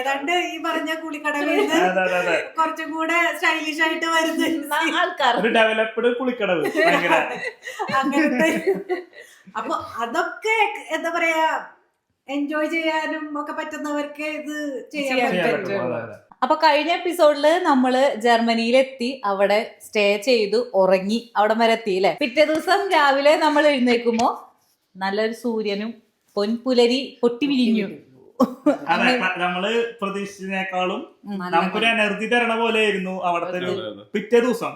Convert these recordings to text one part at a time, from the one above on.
ഏതാണ്ട് ഈ പറഞ്ഞ കുളിക്കടവിൽ കുറച്ചും കൂടെ സ്റ്റൈലിഷ് ആയിട്ട് വരുന്ന ആൾക്കാർ, ഡെവലപ്ഡ് കുളിക്കടവ് അങ്ങനത്തെ. അപ്പൊ അതൊക്കെ എന്താ പറയാ, എൻജോയ് ചെയ്യാനും ഒക്കെ പറ്റുന്നവർക്ക് ഇത് ചെയ്യാൻ പറ്റും. അപ്പൊ കഴിഞ്ഞ എപ്പിസോഡില് നമ്മള് ജർമ്മനിയിലെത്തി, അവിടെ സ്റ്റേ ചെയ്തു, ഉറങ്ങി, അവിടെ വരെ എത്തി അല്ലെ. പിറ്റേ ദിവസം രാവിലെ നമ്മൾ എഴുന്നേക്കുമ്പോ നല്ലൊരു സൂര്യനും പൊൻപുലരി പൊട്ടി വിരിഞ്ഞു. അതെ, നമ്മള് പ്രതീക്ഷിച്ചതിനേക്കാളും നമുക്കൊരു എനർജി തരണ പോലെ ആയിരുന്നു അവിടുത്തെ ഒരു പിറ്റേ ദിവസം.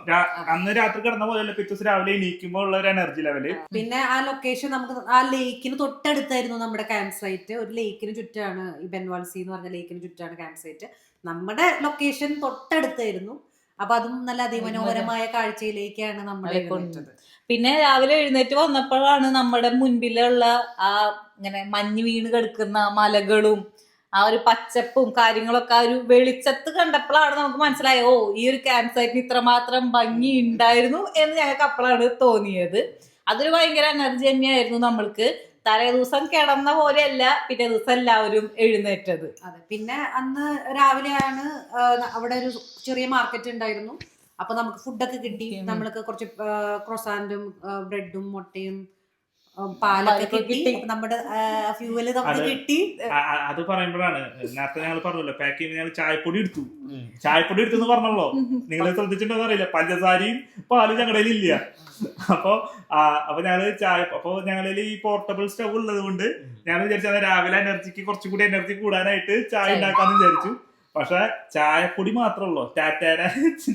അന്ന് രാത്രി കിടന്ന പോലെ പിറ്റേ ദിവസം രാവിലെ എണീക്കുമ്പോ ഉള്ള ഒരു എനർജി ലെവല്. പിന്നെ ആ ലൊക്കേഷൻ നമുക്ക് ആ ലേക്കിന് തൊട്ടടുത്തായിരുന്നു നമ്മുടെ ക്യാമ്പ് സൈറ്റ്. ഒരു ലേക്കിന് ചുറ്റാണ്, ഈ ബെൻവാൾസി എന്ന് പറഞ്ഞ ലേക്കിന് ചുറ്റാണ് ക്യാമ്പ് സൈറ്റ്. നമ്മുടെ ലൊക്കേഷൻ തൊട്ടടുത്തായിരുന്നു. അപ്പൊ അതും നല്ല അതിമനോഹരമായ കാഴ്ചയിലേക്കാണ് നമ്മളെ കൊണ്ടത്. പിന്നെ രാവിലെ എഴുന്നേറ്റ് വന്നപ്പോഴാണ് നമ്മുടെ മുൻപിലുള്ള ആ ഇങ്ങനെ മഞ്ഞ് വീണ് കിടക്കുന്ന മലകളും ആ ഒരു പച്ചപ്പും കാര്യങ്ങളൊക്കെ ആ ഒരു വെളിച്ചത്ത് കണ്ടപ്പോഴാണ് നമുക്ക് മനസ്സിലായത്, ഓ ഈ ഒരു ക്യാമ്പ് സൈറ്റിന് ഇത്രമാത്രം ഭംഗി ഉണ്ടായിരുന്നു എന്ന് ഞങ്ങൾക്ക് അപ്പോഴാണ് തോന്നിയത്. അതൊരു ഭയങ്കര എനർജി തന്നെയായിരുന്നു നമ്മൾക്ക്. തലേ ദിവസം കിടന്ന പോലെയല്ല പിറ്റേ ദിവസം എല്ലാവരും എഴുന്നേറ്റത്. അതെ, പിന്നെ അന്ന് രാവിലെയാണ് അവിടെ ഒരു ചെറിയ മാർക്കറ്റ് ഉണ്ടായിരുന്നു. അപ്പൊ നമുക്ക് ഫുഡൊക്കെ കിട്ടി. നമ്മൾക്ക് കുറച്ച് ക്രോസാൻറ്റും ബ്രെഡും മുട്ടയും പാലൊക്കെ കിട്ടി. നമ്മുടെ ഫ്യൂവല് നമുക്ക് കിട്ടി. അത് പറയുമ്പോഴാണ് നേരത്തെ ഞങ്ങൾ പറഞ്ഞല്ലോ, പാക്ക് ചെയ്യുമ്പോൾ ഞങ്ങൾ ചായപ്പൊടി എടുത്തു എന്ന് പറഞ്ഞല്ലോ. നിങ്ങൾ ശ്രദ്ധിച്ചിട്ടുണ്ടോ അറിയില്ല, പഞ്ചസാരയും പാലും ഞങ്ങളുടെ ഇല്ല. അപ്പൊ ഞങ്ങളിൽ ഈ പോർട്ടബിൾ സ്റ്റവ് ഉള്ളത് കൊണ്ട് ഞാൻ വിചാരിച്ചത് രാവിലെ എനർജിക്ക് കുറച്ചുകൂടി എനർജി കൂടാനായിട്ട് ചായ ഉണ്ടാക്കാന്ന് വിചാരിച്ചു. പക്ഷെ ചായപ്പൊടി മാത്രമല്ലോ, ടാറ്റയുടെ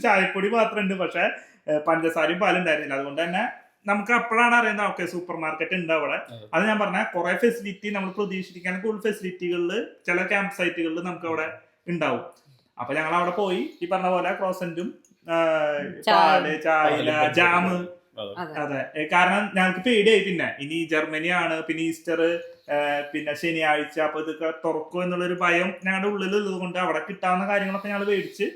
ചായപ്പൊടി മാത്രം ഉണ്ട്. പക്ഷെ പഞ്ചസാരയും പാലും ഉണ്ടായിരുന്നില്ല. അതുകൊണ്ട് തന്നെ നമുക്ക് അപ്പോഴാണ് അറിയുന്നത്, ഓക്കെ സൂപ്പർ മാർക്കറ്റ് ഉണ്ട് അവിടെ. അത് ഞാൻ പറഞ്ഞ കുറെ ഫെസിലിറ്റി നമ്മൾ പ്രതീക്ഷിക്കാൻ കൂടുതൽ ഫെസിലിറ്റികളിൽ ചില ക്യാമ്പ് സൈറ്റുകളിൽ നമുക്ക് അവിടെ ഉണ്ടാവും. അപ്പൊ ഞങ്ങൾ അവിടെ പോയി ഈ പറഞ്ഞ പോലെ ക്രോസന്റും പാല്, ചായ, ജാമ്. അതെ, കാരണം ഞങ്ങൾക്ക് പേടിയായി. പിന്നെ ഇനി ജർമ്മനിയാണ്, പിന്നെ ഈസ്റ്റർ, പിന്നെ ശനിയാഴ്ച, അപ്പൊ ഇതൊക്കെ തുറക്കും എന്നുള്ളൊരു ഭയം ഞങ്ങളുടെ ഉള്ളിലുള്ളത് കൊണ്ട് അവിടെ കിട്ടാവുന്ന കാര്യങ്ങളൊക്കെ ഞങ്ങൾ മേടിച്ച്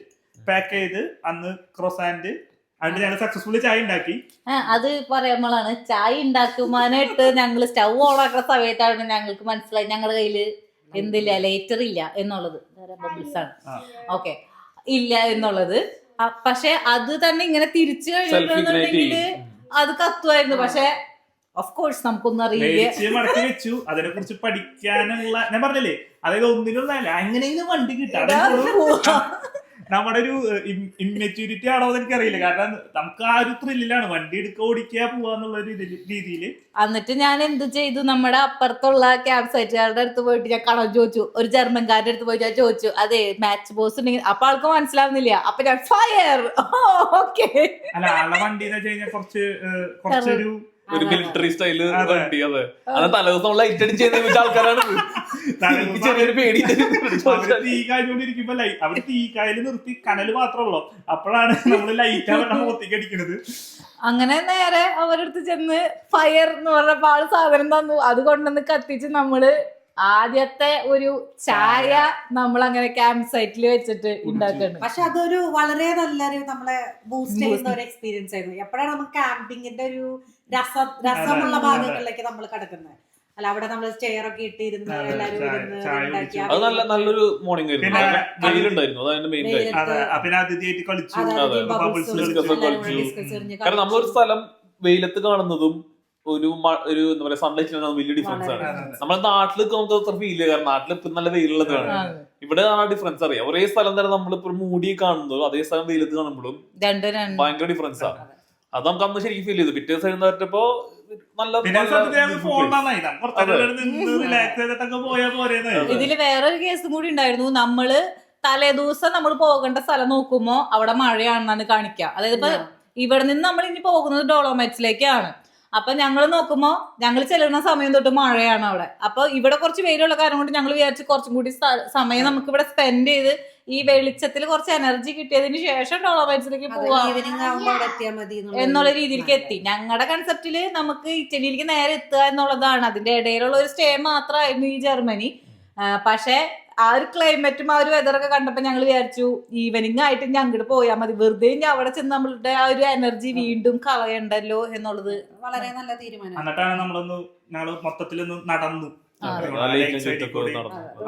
പാക്ക് ചെയ്ത് അന്ന് ക്രോസാൻഡ് അതിന് ഞങ്ങൾ സക്സസ്ഫുള്ളി ചായ ഉണ്ടാക്കി. അത് പറയുമ്പോഴാണ് ചായ ഉണ്ടാക്കുവാനായിട്ട് ഞങ്ങൾ സ്റ്റവ് ഓണാക്കുന്ന സമയത്താണ് ഞങ്ങൾക്ക് മനസ്സിലായി ഞങ്ങളുടെ കയ്യില് എന്തില്ല, ലേറ്റർ ഇല്ല എന്നുള്ളത്. ബബിൾസ് ആണ്, ഓക്കെ, ഇല്ല എന്നുള്ളത്. പക്ഷെ അത് തന്നെ ഇങ്ങനെ തിരിച്ചു കഴിഞ്ഞിട്ടുണ്ടെങ്കിൽ അത് കത്തുമായിരുന്നു. പക്ഷെ ഓഫ് കോഴ്സ് നമുക്കൊന്നും അറിയില്ല. മടക്കി വെച്ചു. അതിനെ കുറിച്ച് പഠിക്കാനുള്ള ഞാൻ പറഞ്ഞില്ലേ, അതായത് ഒന്നിനും എങ്ങനെയെങ്കിലും വണ്ടി കിട്ടാം. നമ്മുടെ ഒരു ഇമ്മെച്യൂരിറ്റി ആണോ എന്ന് എനിക്കറിയില്ല. കാരണം നമുക്ക് ആ ഒരു ത്രില്ലിലാണ് വണ്ടി എടുക്കുക, ഓടിക്കുക, പോവാന്നുള്ള ഒരു രീതിയിൽ. എന്നിട്ട് ഞാൻ എന്ത് ചെയ്തു, നമ്മുടെ അപ്പുറത്തുള്ള ക്യാമ്പ് സൈറ്റുകാരുടെ അടുത്ത് പോയിട്ട് ഞാൻ കടം ചോദിച്ചു. ഒരു ജർമ്മൻകാരുടെ അടുത്ത് പോയിട്ട് ഞാൻ ചോദിച്ചു, അതെ മാച്ച് ബോസ് ഉണ്ടെങ്കിൽ. അപ്പൊ ആൾക്ക് മനസ്സിലാവുന്നില്ല. അപ്പൊ ഞാൻ ഫയർ ഓക്കെ. അല്ല, ആളുടെ വണ്ടി എന്ന് വെച്ച് കഴിഞ്ഞാൽ കുറച്ചൊരു ഒരു മിലിറ്ററി സ്റ്റൈല് വണ്ടി. അതെ, അത് തലേദിവസം ലൈറ്റ് അടിച്ച് ചെയ്യുന്ന ആൾക്കാരാണ്. ചെറിയൊരു പേടി. തീ കാഞ്ഞോണ്ടിരിക്കുമ്പോ അവർ തീ കായല് നിർത്തി കനല് മാത്രമല്ലോ, അപ്പോഴാണ് നമ്മള് ലൈറ്റ് ഒത്തിക്ക് അടിക്കുന്നത്. അങ്ങനെ നേരെ അവരടുത്ത് ചെന്ന് ഫയർ എന്ന് പറഞ്ഞപ്പോ ആള് സാധനം തന്നു. അത് കൊണ്ടുവന്ന് കത്തിച്ച് നമ്മള് ആദ്യത്തെ ഒരു ചായ നമ്മൾ അങ്ങനെ ക്യാമ്പ് സൈറ്റിൽ വെച്ചിട്ട് ഉണ്ടാക്കണം. പക്ഷെ അതൊരു വളരെ നല്ലൊരു നമ്മളെ ബൂസ്റ്റ് ചെയ്യുന്ന ഒരു എക്സ്പീരിയൻസ് ആയിരുന്നു. എപ്പോഴാണ് നമുക്ക് ക്യാമ്പിങ്ങിന്റെ ഒരു രസമുള്ള ഭാഗങ്ങളിലേക്ക് നമ്മൾ കിടക്കുന്നത്. അല്ല, അവിടെ നമ്മൾ ചെയർ ഒക്കെ ഇട്ടിരുന്ന് എല്ലാവരും നല്ലൊരു മോർണിംഗ് വെയിലുണ്ടായിരുന്നു. അതാണ് മെയിൻ കാര്യം. കാരണം നമ്മളൊരു സ്ഥലം വെയിലത്ത് കാണുന്നതും ഒരു എന്താ പറയാ സൺലൈറ്റ് വലിയ ഡിഫറൻസ് ആണ്. നമ്മുടെ നാട്ടിൽ നമുക്ക് അത്ര ഫീൽ ചെയ്യുക. കാരണം നാട്ടിൽ ഇപ്പം നല്ല വെയിലുള്ളതാണ്. ഇവിടെ ആ ഡിഫറൻസ് അറിയാം. ഒരേ സ്ഥലം തന്നെ നമ്മളിപ്പോ മൂടി കാണുന്നതും അതേ സ്ഥലം വെയിലത്ത് കാണുമ്പോഴും ഭയങ്കര ഡിഫറൻസ് ആണ്. അത് നമുക്ക് അന്ന് ശരിക്കും ഫീൽ ചെയ്തു. പിറ്റേ ദിവസം എഴുന്നേറ്റപ്പോ ഇതില് വേറൊരു കേസും കൂടി ഉണ്ടായിരുന്നു. നമ്മള് തലേദിവസം നമ്മൾ പോകേണ്ട സ്ഥലം നോക്കുമ്പോ അവിടെ മഴയാണെന്നാണ് കാണിക്കുക. അതായത് ഇപ്പൊ ഇവിടെ നിന്ന് നമ്മൾ ഇനി പോകുന്നത് ഡോളോമൈറ്റ്സിലേക്കാണ്. അപ്പൊ ഞങ്ങൾ നോക്കുമ്പോ ഞങ്ങൾ ചെല്ലുന്ന സമയം തൊട്ട് മഴയാണ് അവിടെ. അപ്പൊ ഇവിടെ കുറച്ച് വെയിലുള്ള കാരണം കൊണ്ട് ഞങ്ങൾ വിചാരിച്ച് കുറച്ചും കൂടി സമയം നമുക്ക് ഇവിടെ സ്പെൻഡ് ചെയ്ത് ഈ വെളിച്ചത്തിൽ കുറച്ച് എനർജി കിട്ടിയതിന് ശേഷം ഡോളോമൈറ്റ്സിലേക്ക് പോവാം എന്നുള്ള രീതിയിലേക്ക് എത്തി. ഞങ്ങളുടെ കൺസെപ്റ്റില് നമുക്ക് ഇറ്റലിയിലേക്ക് നേരെ എത്തുക എന്നുള്ളതാണ്. അതിന്റെ ഇടയിലുള്ള ഒരു സ്റ്റേ മാത്രമായിരുന്നു ഈ ജർമ്മനി. പക്ഷെ ആ ഒരു ക്ലൈമറ്റും ആ ഒരു വെതറൊക്കെ കണ്ടപ്പോ ഞങ്ങൾ വിചാരിച്ചു ഈവനിങ് ആയിട്ട് ഇനി അങ്ങോട്ട് പോയാൽ മതി. വെറുതെ ഇനി അവിടെ ചെന്ന് നമ്മളുടെ ആ ഒരു എനർജി വീണ്ടും കളയണ്ടല്ലോ എന്നുള്ളത് വളരെ നല്ല തീരുമാനം. എന്നിട്ടാണ് ഞങ്ങള് മൊത്തത്തിലൊന്ന് നടന്നു.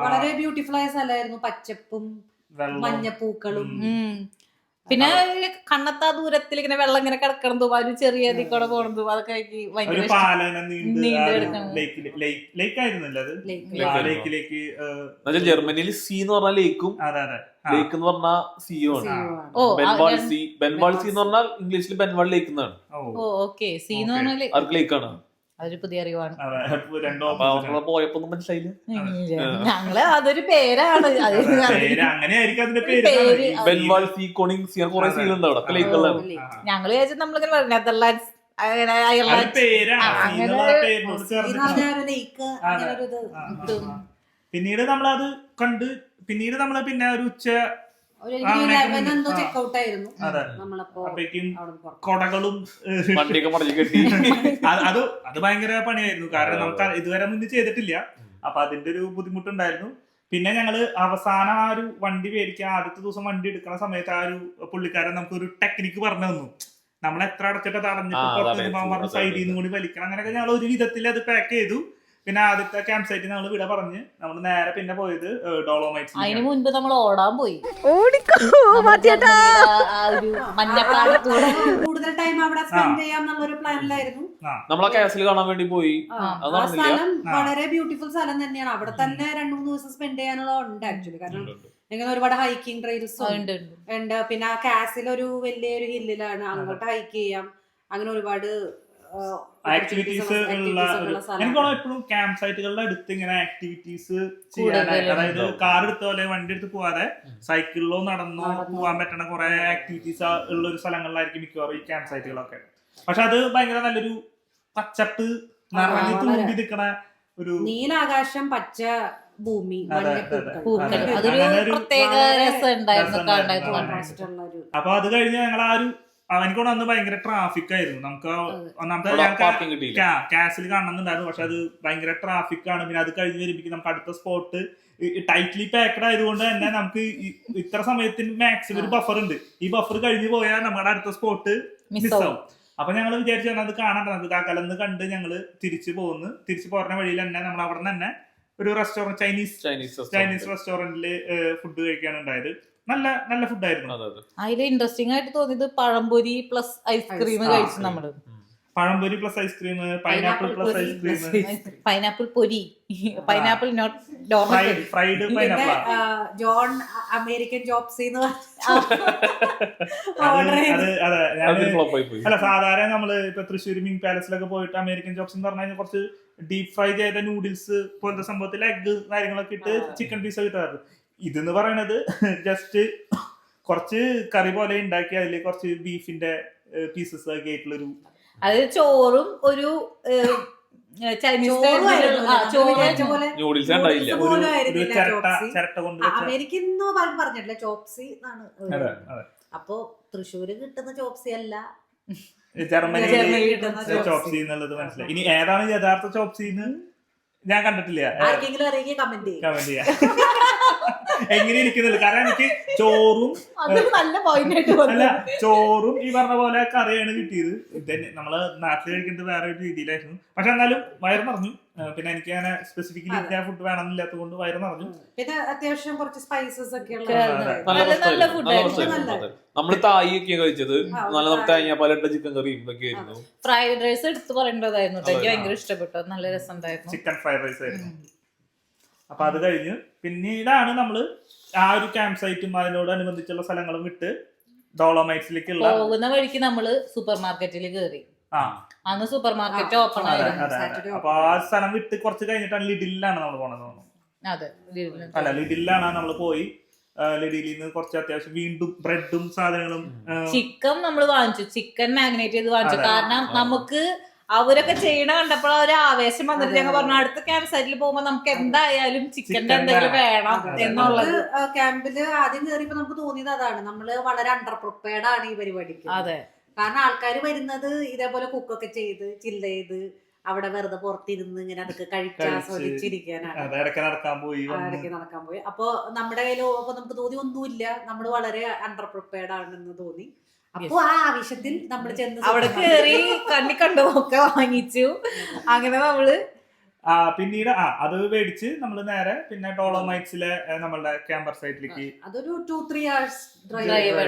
വളരെ ബ്യൂട്ടിഫുൾ ആയ സ്ഥലമായിരുന്നു. പച്ചപ്പും വെള്ളം, മഞ്ഞപ്പൂക്കളും. പിന്നെ കണ്ണത്താ ദൂരത്തിൽ ഇങ്ങനെ വെള്ളം ഇങ്ങനെ കിടക്കണതും ഒരു ചെറിയ ഇതിക്കൂടെ പോണതും അതൊക്കെ എനിക്ക് ഒരു ഭയങ്കര പാലന നീണ്ടെടുക്കണം. ലേക്ക് ആയിരുന്നല്ലോ അത്. ലേക്കിലേക്ക് ജർമ്മനിയിൽ സീ എന്ന് പറഞ്ഞാൽ ലേക്കും അതെ അതെ ലേക്ക് എന്ന് പറഞ്ഞാൽ സിയും ആണ്. ബെൻവാൾ സീ എന്ന് പറഞ്ഞാൽ ഇംഗ്ലീഷിൽ ബെൻവാൾ ലേക്ക് എന്നാണ്. ഓക്കെ സീ എന്ന് പറഞ്ഞാല് അവർക്ക് ലേക്കാണ്. അതൊരു പുതിയ അറിവാണ്. പോയപ്പോ ഒന്നും മനസ്സിലായില്ല. ഞങ്ങള് അതൊരു പേരാണ്. അങ്ങനെയായിരിക്കും അതിന്റെ പേര്. ബെൻവാൾ സീ, കൊണിങ് സീ, കുറെ സീലുണ്ട് അവിടെ. ലേക്കുകളാണ്. ഞങ്ങള് വിചാരിച്ചു നമ്മളിങ്ങനെ നെതർലാൻഡ്സ് പിന്നീട് നമ്മളത് കണ്ട് പിന്നീട് നമ്മള് പിന്നെ ഒരു ഉച്ച ചെക്കൗട്ട് ആയിരുന്നു. അപ്പോഴേക്കും കൊടകളും വണ്ടിയൊക്കെ മടക്കി കെട്ടി. അത് ഭയങ്കര പണിയായിരുന്നു. കാരണം നമുക്ക് ഇതുവരെ മുന്നേ ചെയ്തിട്ടില്ല. അപ്പൊ അതിന്റെ ഒരു ബുദ്ധിമുട്ടുണ്ടായിരുന്നു. പിന്നെ ഞങ്ങള് അവസാനം ആ ഒരു വണ്ടി മേടിക്കാൻ ആദ്യത്തെ ദിവസം വണ്ടി എടുക്കുന്ന സമയത്ത് ആ ഒരു പുള്ളിക്കാരൻ നമുക്ക് ഒരു ടെക്നിക്ക് പറഞ്ഞു തന്നു. നമ്മൾ എത്ര അടച്ചിട്ട് തടഞ്ഞിട്ട് സൈഡിൽ നിന്ന് കൂടി വലിക്കണം. അങ്ങനെയൊക്കെ ഞങ്ങൾ ഒരു വിധത്തിൽ അത് പാക്ക് ചെയ്തു. പിന്നെ ആദ്യത്തെ ക്യാമ്പ് സൈറ്റിൽ നമ്മൾ വിട പറഞ്ഞ് നമ്മൾ നേരെ പിന്നെ പോയത് ഡോളോമൈറ്റ്സ്. അതിന് മുൻപ് നമ്മൾ ഓടാൻ പോയി. കൂടുതൽ ടൈം അവിടെ സ്പെൻഡ് ചെയ്യാന്നുള്ളൊരു പ്ലാനിലായിരുന്നു. നമ്മളെ കാസിൽ കാണാൻ വേണ്ടി പോയി. ആ സ്ഥലം വളരെ ബ്യൂട്ടിഫുൾ സ്ഥലം തന്നെയാണ്. അവിടെ തന്നെ 2-3 ദിവസം സ്പെൻഡ് ചെയ്യാനുള്ള ഉണ്ട് ആക്ച്വലി. കാരണം ഇങ്ങനെ ഒരുപാട് ഹൈക്കിംഗ് ട്രെയിൽസും ഉണ്ട്. പിന്നെ ആ കാസിൽ ഒരു വലിയൊരു ഹില്ലിലാണ്, അങ്ങോട്ട് ഹൈക്ക് ചെയ്യാം. അങ്ങനെ ഒരുപാട് ആക്ടിവിറ്റീസ് ഉള്ള എനിക്ക് എപ്പോഴും ക്യാമ്പ് സൈറ്റുകളുടെ അടുത്ത് ഇങ്ങനെ ആക്ടിവിറ്റീസ് ചെയ്യാനായിട്ട്, അതായത് കാർ എടുത്ത പോലെ വണ്ടി എടുത്ത് പോവാതെ സൈക്കിളിലോ നടന്നോ പോവാൻ പറ്റുന്ന കുറെ ആക്ടിവിറ്റീസ് ഉള്ള ഒരു സ്ഥലങ്ങളിലായിരിക്കും മിക്കവാറും ഈ ക്യാമ്പ് സൈറ്റുകളൊക്കെ. പക്ഷെ അത് ഭയങ്കര നല്ലൊരു പച്ചപ്പ് നിറഞ്ഞു തൂങ്ങി നിൽക്കണ ഒരു നീലാകാശം, പച്ച ഭൂമി, അപ്പൊ അത് കഴിഞ്ഞ് ഞങ്ങൾ ആ ഒരു അവനക്കൂടെ അന്ന് ഭയങ്കര ട്രാഫിക് ആയിരുന്നു. നമുക്ക് ഒന്നാമത്തെ കാസിൽ കാണണമെന്നുണ്ടായിരുന്നു. പക്ഷെ അത് ഭയങ്കര ട്രാഫിക് ആണ്. പിന്നെ അത് കഴിഞ്ഞ് വരുമ്പോൾ നമുക്ക് അടുത്ത സ്പോട്ട് ടൈറ്റ്ലി പാക്കഡ് ആയതുകൊണ്ട് തന്നെ നമുക്ക് ഇത്ര സമയത്തിന് മാക്സിമം ഒരു ബഫർ ഉണ്ട്. ഈ ബഫർ കഴിഞ്ഞ് പോയാൽ നമ്മുടെ അടുത്ത സ്പോട്ട് മിസ്സാവും. അപ്പൊ ഞങ്ങൾ വിചാരിച്ചു അത് കാണണ്ട, നമുക്ക് കാക്കലന്ന് കണ്ട് ഞങ്ങള് തിരിച്ചു പോരുന്ന വഴിയിൽ തന്നെ നമ്മൾ അവിടെ നിന്ന് തന്നെ ഒരു റെസ്റ്റോറന്റ് ചൈനീസ് റെസ്റ്റോറന്റില് ഫുഡ് കഴിക്കാണ് ഉണ്ടായത്. നല്ല ഫുഡായിരുന്നു. അതില് ഇൻട്രസ്റ്റിംഗ് ആയിട്ട് തോന്നിയത് പഴംപൊരി പ്ലസ് ഐസ്ക്രീം കഴിച്ചു നമ്മള്. Pazhampori plus ice cream, pineapple plus ice cream, pineapple പൊരി, pineapple not fried pineapple. John American ജോബ്സി അല്ല, സാധാരണ നമ്മള് ഇപ്പൊ തൃശ്ശൂർ മിങ് പാലസിലൊക്കെ പോയിട്ട് അമേരിക്കൻ ജോബ്സ് എന്ന് പറഞ്ഞു കഴിഞ്ഞാൽ കുറച്ച് ഡീപ് ഫ്രൈ ചെയ്ത നൂഡിൽസ് പോലത്തെ സംഭവത്തിൽ എഗ് കാര്യങ്ങളൊക്കെ ഇട്ട് ചിക്കൻ പീസ് കിട്ടാറ്. ഇതെന്ന് പറയണത് ജസ്റ്റ് കുറച്ച് കറി പോലെ ഉണ്ടാക്കി അതിൽ കുറച്ച് ബീഫിന്റെ പീസസ് ഒക്കെ ആയിട്ടുള്ളൊരു, അത് ചോറും ഒരു ചൈനീസ് ചിരട്ട കൊണ്ട് അമേരിക്കൻ പറഞ്ഞിട്ടില്ല, ചോപ്സി എന്നാണ്. അപ്പൊ തൃശ്ശൂര് കിട്ടുന്ന ചോപ്സി അല്ല, ജർമ്മനിയിൽ കിട്ടുന്ന ചോപ്സി എന്നുള്ളത് മനസ്സിലായി. ഇനി ഏതാണ് യഥാർത്ഥ ചോപ്സി എന്ന് ഞാൻ കണ്ടിട്ടില്ല. ആർക്കെങ്കിലും അറിയെങ്കിൽ കമന്റ് ചെയ്യാം എങ്ങനെ ഇരിക്കുന്നില്ല. കാരണം എനിക്ക് ചോറും ചോറും ഈ പറഞ്ഞ പോലെ കറിയാണ് കിട്ടിയത്. ഇതന്നെ നമ്മള് നാട്ടിൽ കഴിക്കുന്നത് വേറെ ഒരു രീതിയിലായിരുന്നു. പക്ഷെ എന്നാലും വയറ് നിറഞ്ഞു. പിന്നെ എനിക്ക് അങ്ങനെ സ്പെസിഫിക്കലി ഫുഡ് വേണമെന്നില്ലാത്തത് കൊണ്ട് വയറ് നിറഞ്ഞു. പിന്നെ അത്യാവശ്യം കുറച്ച് സ്പൈസസ് ഒക്കെ നമ്മള് തായി ഒക്കെ കഴിച്ചത്. നല്ല തേങ്ങാപ്പാലിട്ട ചിക്കൻ കറിയും ഇതൊക്കെ ആയിരുന്നു. ഫ്രൈഡ് റൈസ് എടുത്ത് പറയേണ്ടതായിരുന്നു. എനിക്ക് ഭയങ്കര ഇഷ്ടപ്പെട്ടു. നല്ല രസമുണ്ടായിരുന്നു. ചിക്കൻ ഫ്രൈഡ് റൈസ് ആയിരുന്നു. അപ്പൊ അത് കഴിഞ്ഞ് പിന്നീടാണ് നമ്മള് ആ ഒരു ക്യാമ്പ് സൈറ്റും അതിനോടനുബന്ധിച്ചുള്ള സ്ഥലങ്ങളും വിട്ട് ഡോളോമൈറ്റ്സിലേക്കുള്ള പോകുന്ന വഴിക്ക് നമ്മള് സൂപ്പർ മാർക്കറ്റിൽ കയറി. അന്ന് സൂപ്പർ മാർക്കറ്റ് ഓപ്പൺ ആയിരുന്നു. അപ്പൊ ആ സ്ഥലം വിട്ട് കുറച്ച് കഴിഞ്ഞിട്ടാണ് ലിഡിലാണ് നമ്മൾ പോണത്. അല്ല, ലിഡിലാണ് നമ്മൾ പോയി. ലിഡിലിൽ നിന്ന് കുറച്ച് അത്യാവശ്യം വീണ്ടും ബ്രെഡും സാധനങ്ങളും ചിക്കൻ നമ്മൾ വാങ്ങിച്ചു. ചിക്കൻ മാഗ്നേറ്റ് ചെയ്ത് വാങ്ങിച്ചു. കാരണം നമുക്ക് അവരൊക്കെ ചെയ്യണ കണ്ടപ്പോൾ ഒരു ആവേശം വന്നിട്ട് ഞങ്ങൾ പറഞ്ഞു അടുത്ത ക്യാമ്പ് സൈറ്റിൽ പോകുമ്പോ നമുക്ക് എന്തായാലും ചിക്കന്റെ എന്തെങ്കിലും വേണം എന്നുള്ളത്. ക്യാമ്പില് ആദ്യം കയറിയപ്പോ നമുക്ക് തോന്നിയത് അതാണ്, നമ്മള് വളരെ അണ്ടർ പ്രിപ്പയർഡ് ആണ് ഈ പരിപാടിക്ക്. അതെ, കാരണം ആൾക്കാർ വരുന്നത് ഇതേപോലെ കുക്കൊക്കെ ചെയ്ത് ചില്ല് ചെയ്ത് അവിടെ വെറുതെ പുറത്തിരുന്ന് ഇങ്ങനെ അതൊക്കെ കഴിച്ച് ആസ്വദിച്ചിരിക്കാനാണ്. ഇടയ്ക്ക് നടക്കാൻ പോയി. അപ്പൊ നമ്മുടെ കയ്യിൽ നമുക്ക് തോന്നി ഒന്നുമില്ല, നമ്മൾ വളരെ അണ്ടർ പ്രിപ്പയർഡ് ആണെന്ന് തോന്നി. അപ്പൊ ആ ആവശ്യത്തിൽ നമ്മൾ ചെന്ന് അവിടെ കയറി കണ്ണി കണ്ടുമൊക്കെ വാങ്ങിച്ചു. അങ്ങനെ നമ്മള് പിന്നീട് അത് മേടിച്ച് നമ്മൾ നേരെ പിന്നെ ഡോളോമൈറ്റ്സിലെ നമ്മളുടെ ക്യാമ്പർ സൈറ്റിലേക്ക് അതൊരു 2-3 hours Drive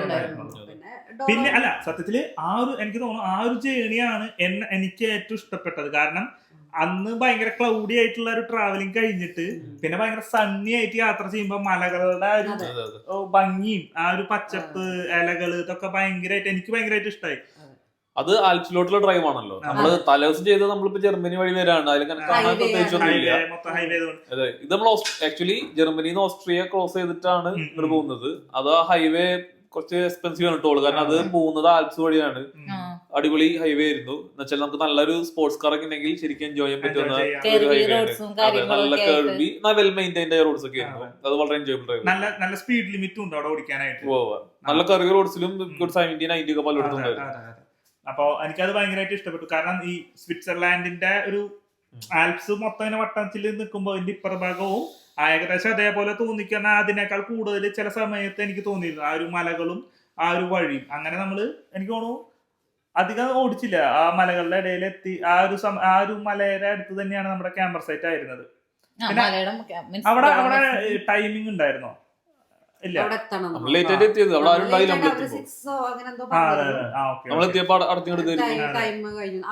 പിന്നെ അല്ല സത്യത്തില് എനിക്ക് തോന്നുന്നു ആ ഒരു ജേണിയാണ് എനിക്ക് ഏറ്റവും ഇഷ്ടപ്പെട്ടത്. കാരണം അന്ന് ഭയങ്കര ക്ലൗഡി ആയിട്ടുള്ള ഒരു ട്രാവലിംഗ് കഴിഞ്ഞിട്ട് പിന്നെ ഭയങ്കര സണ്ണി ആയിട്ട് യാത്ര ചെയ്യുമ്പോ മലകളുടെ ഒരു ഭംഗിയും ആ ഒരു പച്ചപ്പ് ഇലകള് ഇതൊക്കെ ഭയങ്കരമായിട്ട് എനിക്ക് ഭയങ്കരമായിട്ട് ഇഷ്ടമായി. അത് ആൽപ്സിലോട്ടുള്ള ഡ്രൈവ് ആണല്ലോ. നമ്മള് തലേദിവസം ചെയ്ത് നമ്മളിപ്പോ ജർമ്മനി വഴി വരാണ്, അതിൽ കാണാൻ പ്രത്യേകിച്ചൊന്നുമില്ല. അതെ, ഇത് നമ്മൾ ആക്ച്വലി ജർമ്മനിന്ന് ഓസ്ട്രിയ ക്രോസ് ചെയ്തിട്ടാണ് ഇവിടെ പോകുന്നത്. അത് ആ ഹൈവേ കുറച്ച് എക്സ്പെൻസീവ് ആണ് ടോൾ, കാരണം അത് പോകുന്നത് ആൽപ്സ് വഴിയാണ്. അടിപൊളി ഹൈവേ ആയിരുന്നു. എന്നുവെച്ചാൽ നമുക്ക് നല്ലൊരു സ്പോർട്സ് കാർ ഒക്കെ ഉണ്ടെങ്കിൽ ശരിക്കും എൻജോയ് ചെയ്യാൻ പറ്റുന്ന ഒരു ഹൈവേ ആണ്. നല്ല കേൾവി, നല്ല മെയിൻറ്റൈൻഡ് റോഡ്സ് ഒക്കെ ആയിരുന്നു. അത് വളരെ എൻജോയബിൾ ഡ്രൈവ്. നല്ല സ്പീഡ് ലിമിറ്റും ഉണ്ട് അവിടെ ഓടിക്കാനായിട്ട്. നല്ല കറിയ റോഡ്സിലും 70-90 ഒക്കെ പലയിടത്തുണ്ടായിരുന്നു. അപ്പൊ എനിക്കത് ഭയങ്കരമായിട്ട് ഇഷ്ടപ്പെട്ടു. കാരണം ഈ സ്വിറ്റ്സർലാൻഡിന്റെ ഒരു ആൽപ്സ് മൊത്തം ഇങ്ങനെ വട്ടത്തിൽ നിൽക്കുമ്പോൾ അതിന്റെ ഇപ്പുറഭാഗവും ഏകദേശം അതേപോലെ തോന്നിക്കുന്ന അതിനേക്കാൾ കൂടുതൽ ചില സമയത്ത് എനിക്ക് തോന്നിയിരുന്നു ആ ഒരു മലകളും ആ ഒരു വഴിയും. അങ്ങനെ എനിക്ക് തോന്നുന്നു അധികം ഓടിച്ചില്ല, ആ മലകളുടെ ഇടയിൽ എത്തി. ആ ഒരു മലയുടെ അടുത്ത് തന്നെയാണ് നമ്മുടെ ക്യാമ്പർ സൈറ്റ് ആയിരുന്നത്. അവിടെ ടൈമിംഗ് ഉണ്ടായിരുന്നോ? ഇല്ല,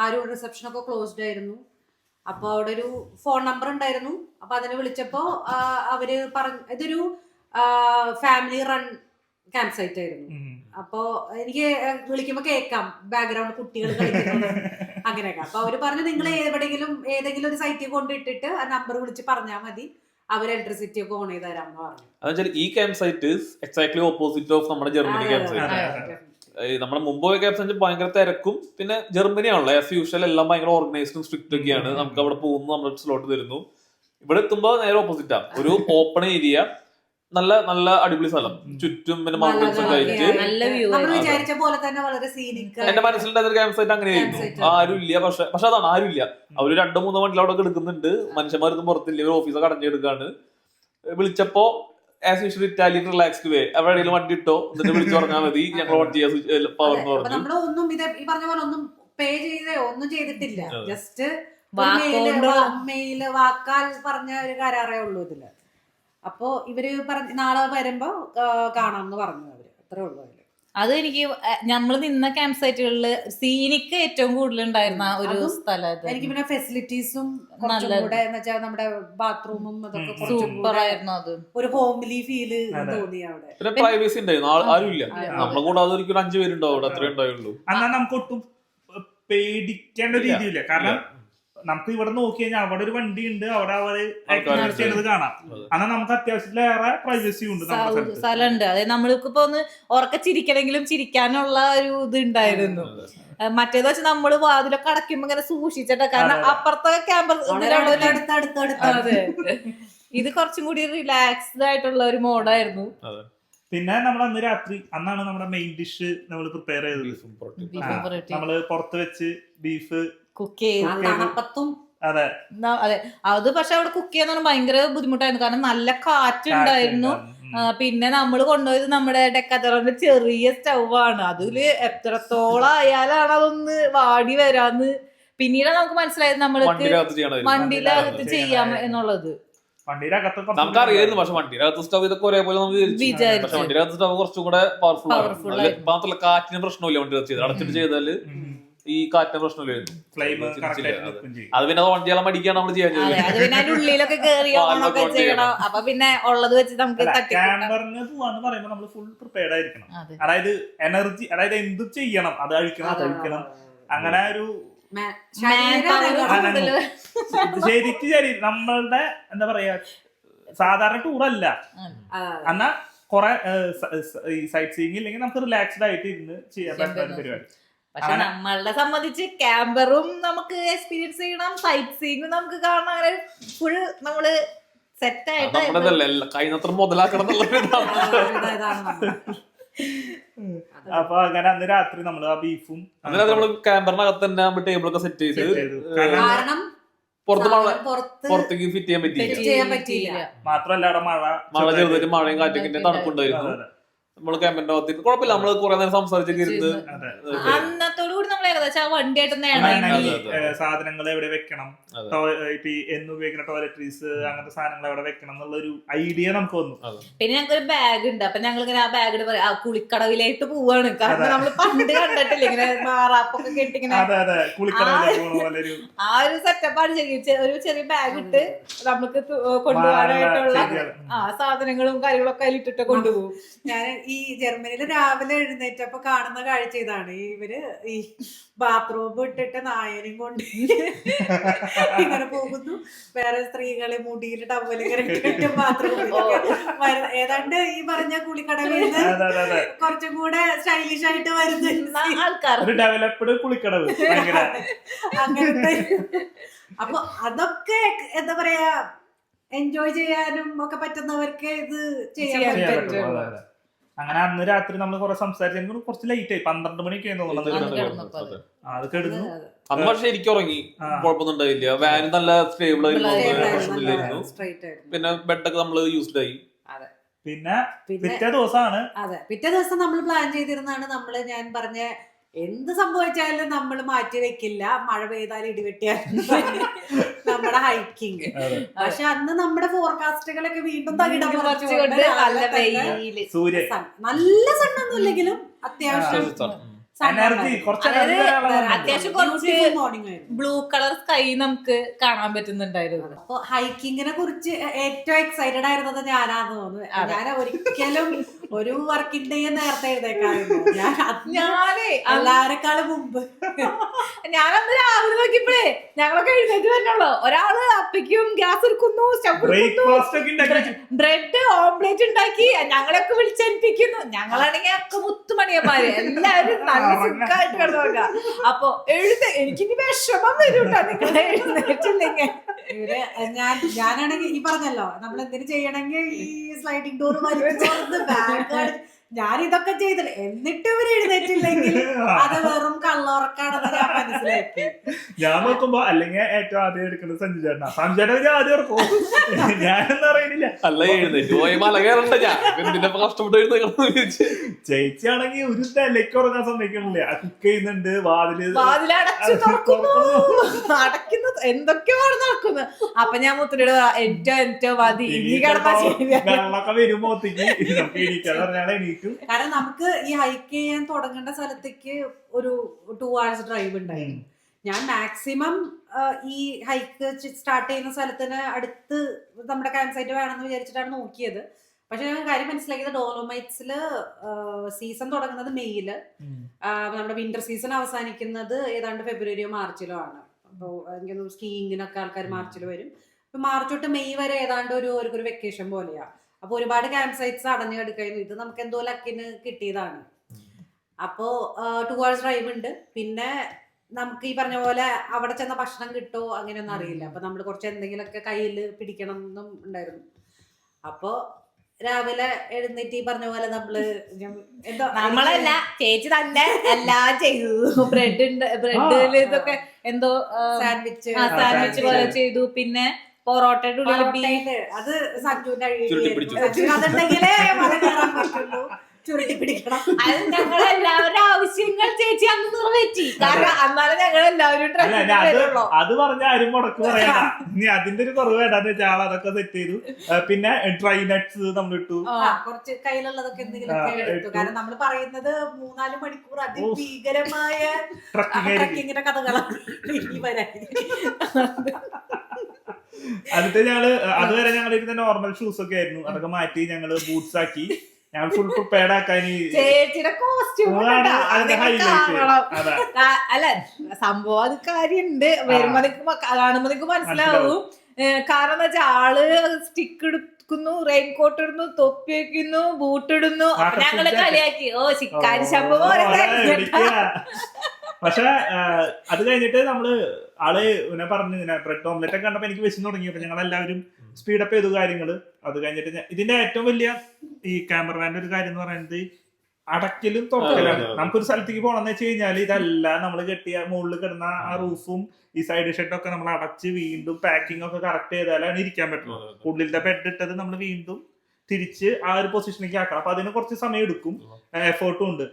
ആരും റിസപ്ഷൻ ഒക്കെ ക്ലോസ്ഡ് ആയിരുന്നു. അപ്പൊ അവിടെ ഒരു ഫോൺ നമ്പർ ഉണ്ടായിരുന്നു. അപ്പൊ അതിന് വിളിച്ചപ്പോ അവര് ഇതൊരു ഫാമിലി റൺ ക്യാമ്പ് സൈറ്റ് ആയിരുന്നു. അപ്പൊ എനിക്ക് വിളിക്കുമ്പോ കേൾക്കാം ബാക്ക്ഗ്രൗണ്ട് കുട്ടികൾ കളിക്കുന്നത് അങ്ങനെയൊക്കെ. അപ്പൊ അവര് പറഞ്ഞു നിങ്ങൾ ഏതെങ്കിലും ഒരു സൈറ്റിൽ കൊണ്ടിട്ടിട്ട് ആ നമ്പർ വിളിച്ച് പറഞ്ഞാൽ മതി, അവർ ഇലക്ട്രിസിറ്റി ഒക്കെ ഓൺ ചെയ്ത് തരാമെന്ന് പറഞ്ഞു. ഈ camp site exactly opposite of നമ്മുടെ ജർമ്മനി ക്യാമ്പ് സൈറ്റ്. നമ്മുടെ മുമ്പ് ക്യാമ്പ് സൈറ്റ് ഭയങ്കര തിരക്കും, പിന്നെ ജർമ്മനി ആണല്ലോ ആസ് യൂഷ്വൽ എല്ലാം ഭയങ്കര ഓർഗനൈസ്ഡും സ്ട്രിക്റ്റ് ഒക്കെയാണ്. നമുക്ക് അവിടെ പോകുന്നു, നമ്മുടെ സ്ലോട്ട് തരുന്നു. ഇവിടെ എത്തുമ്പോ നേരെ ഓപ്പോസിറ്റ് ആണ്. ഒരു ഓപ്പൺ ഏരിയ, നല്ല നല്ല അടിപൊളി സ്ഥലം, ചുറ്റും പിന്നെ മൗണ്ടൻസ് ഒക്കെ ആയിട്ട് എന്റെ മനസ്സിലുണ്ടായ ക്യാമ്പ് സൈറ്റ് അങ്ങനെയായിരുന്നു. ആരും ഇല്ല, പക്ഷെ അതാണ് ആരും ഇല്ല. അവര് 2-3 വണ്ടിയിൽ അവിടെ എടുക്കുന്നുണ്ട്. മനുഷ്യന്മാരൊന്നും പുറത്തില്ല, ഇവർ ഓഫീസൊക്കെ അടഞ്ഞെടുക്കാണ്. വിളിച്ചപ്പോ ആസ് യൂഷ്വൽ ഇറ്റാലിയൻ റിലാക്സ്ഡ് വേ, എവിടെയെങ്കിലും വണ്ടി ഇട്ടോ എന്നിട്ട് വിളിച്ചു പറഞ്ഞാൽ മതി, ഞങ്ങൾ ഓൺ ചെയ്യാൻ പവർ എന്ന് പറഞ്ഞു. നമ്മളൊന്നും ഈ പറഞ്ഞ പോലെ ഒന്നും പേ ചെയ്തോ ഒന്നും ചെയ്തിട്ടില്ല, ജസ്റ്റ് മെയില് വാക്കാൽ പറഞ്ഞ ഒരു കരാറേ ഉള്ളൂ ഇതില്. അപ്പൊ ഇവര് നാളെ വരുമ്പോ കാണാമെന്ന് പറഞ്ഞു അവര്, അത്രേ ഉള്ളൂ അതില്. അത് എനിക്ക് നമ്മൾ നിന്ന ക്യാമ്പ് സൈറ്റുകളില് സീനിക്ക് ഏറ്റവും കൂടുതൽ ഉണ്ടായിരുന്ന ഒരു സ്ഥലം. എനിക്ക് പിന്നെ ഫെസിലിറ്റീസും നമ്മുടെ ബാത്റൂമും അതൊക്കെ സൂപ്പർ ആയിരുന്നു. അത് ഒരു ഹോംലി ഫീല് തോന്നി അവിടെ. പിന്നെ പ്രൈവസി ഉണ്ടായിരുന്നു, ആരും ഇല്ല. നമ്മളെ കൂടാതെ ഒരു 5 പേരുണ്ടാവും അവിടെ, അത്രേ ഉണ്ടായുള്ളൂ. എന്നാൽ നമുക്ക് ഒട്ടും പേടിക്കേണ്ട രീതിയില്ല. കാരണം നമുക്ക് ഇവിടെ നോക്കി കഴിഞ്ഞാൽ അവിടെ ഒരു വണ്ടി ഉണ്ട്, അവിടെ അവര് ചെയ്യുന്നത് കാണാം. എന്നാൽ നമുക്ക് അത്യാവശ്യത്തിലേറെ പ്രൈവസി ഉണ്ട്, സ്ഥലമുണ്ട്. അതായത് നമ്മൾക്കിപ്പോ ഒന്ന് ഉറക്കെ ചിരിക്കണമെങ്കിലും ചിരിക്കാനുള്ള ഒരു ഇത് ഉണ്ടായിരുന്നു. മറ്റേത് വെച്ച് നമ്മള് വാതിലൊക്കെ അടയ്ക്കുമ്പോ ഇങ്ങനെ സൂക്ഷിച്ചിട്ട്, കാരണം അപ്പുറത്തെ ക്യാമ്പ് ഇത് കുറച്ചും കൂടി റിലാക്സ്ഡ് ആയിട്ടുള്ള ഒരു മോഡായിരുന്നു. പിന്നെ നമ്മൾ അന്ന് രാത്രി അന്നാണ് നമ്മുടെ മെയിൻ ഡിഷ് നമ്മൾ പ്രിപ്പയർ ചെയ്തത്. നമ്മള് പുറത്ത് വെച്ച് ബീഫ് കുക്ക് ചെയ്ത്. അതെ, അത് പക്ഷെ അവിടെ കുക്ക് ചെയ്യാൻ ഭയങ്കര ബുദ്ധിമുട്ടായിരുന്നു, കാരണം നല്ല കാറ്റുണ്ടായിരുന്നു. പിന്നെ നമ്മൾ കൊണ്ടുപോയത് നമ്മുടെ ഡെക്കാത്തറോന്റെ ചെറിയ സ്റ്റൗവാണ്. അതില് എത്രത്തോളം ആയാലാണ് അതൊന്ന് വാടി വരാന്ന് പിന്നീട് നമുക്ക് മനസ്സിലായത് നമ്മൾക്ക് വണ്ടിയിലകത്ത് ചെയ്യാം എന്നുള്ളത്. നമുക്കറിയായിരുന്നു, പക്ഷെ വണ്ടിയിലകത്ത് സ്റ്റവ് ഇതൊക്കെ ഒരേപോലെ നമുക്ക് വിചാരിച്ചു. പക്ഷെ വണ്ടിയിലകത്ത് സ്റ്റവ് കുറച്ചും കൂടെ പവർഫുൾ ആണ്. മാത്രമല്ല കാറ്റിന് പ്രശ്നമില്ല വണ്ടി ചെയ്ത് അടച്ചിട്ട് ചെയ്താല് ഈ കാറ്റിന് പ്രശ്നമില്ലായിരുന്നു. അത് പിന്നെ വണ്ടികളെ മടിക്കാണ് നമ്മൾ ചെയ്യാൻ ഉള്ളിലൊക്കെ ചെയ്യണം. അപ്പൊ പിന്നെ ഉള്ളത് വെച്ച് നമുക്ക് ക്യാമ്പറിന് പോവാന്ന് പറയുമ്പോൾ നമ്മൾ ഫുൾ പ്രിപ്പയർഡ് ആയിരിക്കണം. അതായത് എനർജി, അതായത് എന്ത് ചെയ്യണം, അത് കഴിക്കണം അങ്ങനെ ഒരു ശരിക്കും നമ്മളുടെ എന്താ പറയാ സാധാരണ ടൂറല്ല. എന്നാ കൊറേ സൈറ്റ് സീയിങ് ഇല്ലെങ്കിൽ നമുക്ക് റിലാക്സ്ഡ് ആയിട്ട് ഇരുന്ന് ചെയ്യാൻ പറ്റുന്ന ഒരു പരിപാടി. പക്ഷെ നമ്മളെ സംബന്ധിച്ച് ക്യാമ്പറും നമുക്ക് എക്സ്പീരിയൻസ് ചെയ്യണം, സൈറ്റ് സീയിങ്ങും നമുക്ക് കാണണം. അങ്ങനെ ഫുൾ നമ്മള് സെറ്റ് ആയിട്ട് കഴിഞ്ഞത്ര മുതലാക്കണം. അപ്പൊ അങ്ങനെ അന്ന് രാത്രി നമ്മള് ആ ബീഫും നമ്മള് ക്യാമ്പറിനകത്ത് തന്നെ ടേബിളൊക്കെ സെറ്റ് ചെയ്ത് പുറത്തേക്ക് ഫിറ്റ് ചെയ്യാൻ പറ്റിയില്ല. മാത്രമല്ല അവിടെ മഴ ചെറുതായിട്ട് മഴയും കാറ്റൊക്കെ തണുപ്പുണ്ടായിരുന്നു. നമ്മള് ക്യാമ്പിന്റെ ഭാഗത്ത് കുഴപ്പമില്ല, നമ്മള് കുറെ നേരം സംസാരിച്ചൊക്കെ ഇരുന്ന് അന്നത്തോടു കൂടി നമ്മൾ ഏകദേശം ആ വണ്ടിയായിട്ട് സാധനങ്ങൾ എവിടെ വെക്കണം, അതെ. ഇപ്പൊ എന്ന് ഉപയോഗിക്കുന്ന ടോയ്ലറ്ററീസ് അങ്ങനത്തെ സാധനങ്ങൾ എവിടെ വെക്കണം എന്നുള്ള ഒരു ഐഡിയ നമുക്ക് വന്നു. പിന്നെ ഞങ്ങൾക്ക് ഒരു ബാഗ് ഉണ്ട്. അപ്പൊ ഞങ്ങൾ ഇങ്ങനെ ആ ബാഗ് പറയാം കുളിക്കടവിലായിട്ട് പോവാണ്. കാരണം നമ്മള് പണ്ട് കണ്ടിട്ടില്ല ഇങ്ങനെ മാറാപ്പൊക്കെ കെട്ടിങ്ങനെ ആ ഒരു സെറ്റപ്പാണ് ശരിക്കും. ഒരു ചെറിയ ബാഗ് ഇട്ട് നമുക്ക് കൊണ്ടുപോകാനായിട്ടുള്ള സാധനങ്ങളും കാര്യങ്ങളൊക്കെ അതിലിട്ടിട്ട് കൊണ്ടുപോകും. ഞാൻ ഈ ജർമ്മനിയില് രാവിലെ എഴുന്നേറ്റപ്പോ കാണുന്ന കാഴ്ച ഇതാണ്. ഇവര് ഈ ബാത്റൂം ഇട്ടിട്ട് നായനും കൊണ്ട് ഇങ്ങനെ പോകുന്നു. വേറെ സ്ത്രീകളെ മുടിയിൽ ടവൽ ഇങ്ങനെ ഇട്ടിട്ട് ബാത്റൂമിൽ ഏതാണ്ട് ഈ പറഞ്ഞ കുളിക്കടവിൽ കുറച്ചും കൂടെ സ്റ്റൈലിഷ് ആയിട്ട് വരുന്ന ആൾക്കാർ ഡെവലപ്ഡ് കുളിക്കടവ് അങ്ങനത്തെ. അപ്പൊ അതൊക്കെ എന്താ പറയാ എൻജോയ് ചെയ്യാനും ഒക്കെ പറ്റുന്നവർക്ക് ഇത് ചെയ്യാൻ പറ്റും. അങ്ങനെ അന്ന് രാത്രി നമ്മൾ കുറെ സംസാരിച്ചു. കുറച്ച് ലേറ്റ് ആയി, 12 മണിക്ക് അത് കിടന്നു. അന്ന് പക്ഷെ എനിക്ക് ഉറങ്ങി, കുഴപ്പമൊന്നും ഉണ്ടായില്ല. വാൻ നല്ല സ്റ്റേബിൾ ആയിരുന്നു. പിന്നെ ബെഡൊക്കെ നമ്മള് യൂസ്ഡ് ആയി. പിന്നെ പിറ്റേ ദിവസമാണ് പിറ്റേ ദിവസം നമ്മൾ പ്ലാൻ ചെയ്തിരുന്നാണ്. ഞാൻ പറഞ്ഞ എന്ത് സംഭവിച്ചാലും നമ്മൾ മാറ്റി വെക്കില്ല, മഴ പെയ്താലും ഇടിവെട്ടിയാലും നമ്മുടെ ഹൈക്കിങ്. പക്ഷെ അന്ന് നമ്മുടെ ഫോർകാസ്റ്റുകളൊക്കെ വീണ്ടും നല്ല സണ്ണൊന്നും ഇല്ലെങ്കിലും അത്യാവശ്യം അത്യാവശ്യം കുറച്ച് ബ്ലൂ കളർ സ്കൈ നമുക്ക് കാണാൻ പറ്റുന്നുണ്ടായിരുന്നു. അപ്പൊ ഹൈക്കിങ്ങിനെ കുറിച്ച് ഏറ്റവും എക്സൈറ്റഡ് ആയിരുന്നത് ഞാനാന്ന് തോന്നുന്നു. ഞാൻ ഒരിക്കലും ഒരു വർക്കിംഗ് ഡേ നേരത്തെ എഴുതേക്കാറുണ്ട്. ഞാനേ എല്ലാരെക്കാളും മുമ്പ് ഞാനന്ന് രാവിലെ നോക്കിയപ്പോഴേ ഞങ്ങളൊക്കെ എഴുന്നേറ്റ് വരണല്ലോ. ഒരാള് അപ്പയ്ക്കും ഗ്യാസ് എടുക്കുന്നു, ബ്രെഡ് ഓംലേറ്റ് ഉണ്ടാക്കി ഞങ്ങളൊക്കെ വിളിച്ചേൽപ്പിക്കുന്നു. ഞങ്ങളാണെങ്കിൽ ഒക്കെ മുത്തുമണിയന്മാര് എല്ലാവരും നല്ല സുഖമായിട്ട് കിടന്നുറങ്ങാം. അപ്പൊ എനിക്കിനി വിഷമം വരും നിങ്ങൾ എഴുന്നേറ്റില്ലെങ്കിൽ. ഞാനാണെങ്കിൽ ഈ പറഞ്ഞല്ലോ നമ്മൾ എന്തിനു ചെയ്യണമെങ്കിൽ ഈ സ്ലൈഡിംഗ് ഡോർ വലിച്ചു ബാഗ് ഞാൻ ഇതൊക്കെ ചെയ്തില്ല. എന്നിട്ട് ഇവര് എഴുന്നേറ്റില്ലെങ്കിൽ അത് വെറും കള്ളോറക്കാണെന്ന് ഞാൻ മനസ്സിലാക്കി. ഞാൻ നോക്കുമ്പോ അല്ലെങ്കിൽ ഏറ്റവും ആദ്യം എടുക്കുന്നത് സഞ്ജുചേട്ടനാ. സഞ്ജുചേട്ടൻ ആദ്യം ഓർക്കും, ഞാനൊന്നും അറിയണില്ല. അല്ല എഴുന്നേറ്റ് പോയി മല കയറണ്ട, ഞാൻ എന്തിനാ കഷ്ടപ്പെട്ട്. ചേച്ചിയാണെങ്കിൽ ഒരു നിലയ്ക്ക് ഉറങ്ങാൻ സമ്മതിക്കണില്ല. കുക്ക് ചെയ്യുന്നുണ്ട്, അടയ്ക്കുന്നത് എന്തൊക്കെയാണ് നടക്കുന്നത്. അപ്പൊ ഞാൻ മുത്തിനോട് ഏറ്റോ മതി വെള്ളമൊക്കെ വരുമ്പോ നമുക്ക് എണീക്കാന്ന് പറഞ്ഞാൽ എണീക്കും. കാരണം നമുക്ക് ഈ ഹൈക്ക് ചെയ്യാൻ തുടങ്ങേണ്ട സ്ഥലത്തേക്ക് ഒരു 2 hours ഡ്രൈവ് ഉണ്ടായിരുന്നു. ഞാൻ മാക്സിമം ഈ ഹൈക്ക് സ്റ്റാർട്ട് ചെയ്യുന്ന സ്ഥലത്തിന് അടുത്ത് നമ്മുടെ ക്യാമ്പ് സൈറ്റ് വേണമെന്ന് വിചാരിച്ചിട്ടാണ് നോക്കിയത്. പക്ഷെ ഞാൻ കാര്യം മനസ്സിലാക്കിയത് ഡോലോമൈറ്റ്സില് സീസൺ തുടങ്ങുന്നത് മെയ്യില്, നമ്മുടെ വിന്റർ സീസൺ അവസാനിക്കുന്നത് ഏതാണ്ട് ഫെബ്രുവരിയോ മാർച്ചിലോ ആണ്. അപ്പോൾ എനിക്ക് സ്കീയിങ്ങിനൊക്കെ ആൾക്കാർ മാർച്ചിൽ വരും. ഇപ്പൊ മാർച്ച് തൊട്ട് മെയ് വരെ ഏതാണ്ട് ഒരു വെക്കേഷൻ പോലെയാ. അപ്പൊ ഒരുപാട് ക്യാമ്പ് സൈറ്റ്സ് അടഞ്ഞു കിടക്കുന്നു. ഇത് നമുക്ക് എന്തോ ലക്കിന് കിട്ടിയതാണ്. അപ്പോ 2 hours ഡ്രൈവ് ഉണ്ട്. പിന്നെ നമുക്ക് ഈ പറഞ്ഞ പോലെ അവിടെ ചെന്ന ഭക്ഷണം കിട്ടുമോ അങ്ങനെയൊന്നും അറിയില്ല. അപ്പൊ നമ്മൾ കുറച്ച് എന്തെങ്കിലുമൊക്കെ കയ്യിൽ പിടിക്കണം എന്നും ഉണ്ടായിരുന്നു. അപ്പൊ രാവിലെ എഴുന്നേറ്റ് ഈ പറഞ്ഞ പോലെ നമ്മളല്ല ചേച്ചി തന്നെ എല്ലാം ചെയ്തു. ബ്രെഡിൽ ഇതൊക്കെ എന്തോ സാൻഡ്വിച്ച് പോലെ ചെയ്തു. പിന്നെ പൊറോട്ടയുടെ ഉള്ളിൽ അത് സഞ്ജുവിന്റെ അതുണ്ടെങ്കിലേ മല കയറാൻ പറ്റുള്ളൂ. ചുരുട്ടി പിടിക്കണം. അത് ഞങ്ങളെല്ലാവരും ആവശ്യങ്ങൾ ചേച്ചി അന്ന് നിറവേറ്റി. കാരണം അന്നാലും ഞങ്ങളെല്ലാവരും അത് പറഞ്ഞ ആരും മുടക്ക് പറയണ്ട. ഇനി അതിന്റെ ഒരു കുറവ് വേണ്ടാന്ന് വെച്ചാൽ അതൊക്കെ സെറ്റ് ചെയ്തു. പിന്നെ ഡ്രൈ നട്ട്സ് നമ്മൾ ഇട്ടു, കുറച്ച് കയ്യിലുള്ളതൊക്കെ എന്തെങ്കിലും എടുത്തു. കാരണം നമ്മൾ പറയുന്നത് 3-4 മണിക്കൂർ അതിഭീകരമായ ട്രക്കിങ്ങിന്റെ കഥകളാണ് ഈ വരാൻ. അതിട്ട് ഞങ്ങള് അതുവരെ ഞങ്ങളുടെ നോർമൽ ഷൂസ് ഒക്കെ ആയിരുന്നു. അതൊക്കെ മാറ്റി ഞങ്ങള് ബൂട്ട്സ് ആക്കി. ഞാൻ ഫുൾ പ്രിപ്പയർഡ് ആക്കാൻ ചേച്ചിയുടെ കോസ്റ്റ്യൂം അല്ല സംഭവം അത് കാര്യണ്ട്. വരുമ്പോ കാണുമ്പോ നിങ്ങക്ക് മനസ്സിലാവും. കാരണം എന്താ വെച്ചാൽ ആള് സ്റ്റിക്ക് എടുക്കുന്നു, റെയിൻ കോട്ട് ഇടുന്നു, തൊപ്പി വെക്കുന്നു, ബൂട്ട് ഇടുന്നു. ഞങ്ങള് കളിയാക്കി ശിക്കാരി സംഭവം. പക്ഷെ അത് കഴിഞ്ഞിട്ട് നമ്മള് ഇങ്ങനെ പറഞ്ഞു ഇങ്ങനെ ബ്രെഡ് ഓംലെറ്റ് ഒക്കെ കണ്ടപ്പോ എനിക്ക് വിശന്ന് തുടങ്ങി. അപ്പൊ ഞങ്ങളെല്ലാവരും സ്പീഡപ്പ് ചെയ്തു കാര്യങ്ങള്. അത് കഴിഞ്ഞിട്ട് ഇതിന്റെ ഏറ്റവും വലിയ ഈ ക്യാമറമാന്റെ ഒരു കാര്യം എന്ന് പറയുന്നത് അടക്കലും തുറക്കലാണ്. നമുക്കൊരു സ്ഥലത്തേക്ക് പോകണമെന്ന് വെച്ച് കഴിഞ്ഞാൽ ഇതെല്ലാം നമ്മൾ കെട്ടിയ മുകളിൽ കിടന്ന ആ റൂഫും ഈ സൈഡ് ഷെഡൊക്കെ നമ്മൾ അടച്ച് വീണ്ടും പാക്കിംഗ് ഒക്കെ കറക്റ്റ് ചെയ്താലാണ് ഇരിക്കാൻ പറ്റുള്ളൂ. ഉള്ളിലത്തെ ബെഡ് ഇട്ടത് നമ്മൾ വീണ്ടും തിരിച്ച് ആ ഒരു പൊസിഷനിലേക്ക് ആക്കണം. അപ്പൊ അതിന് കുറച്ച് സമയം എടുക്കും, എഫേർട്ടും ഉണ്ട്.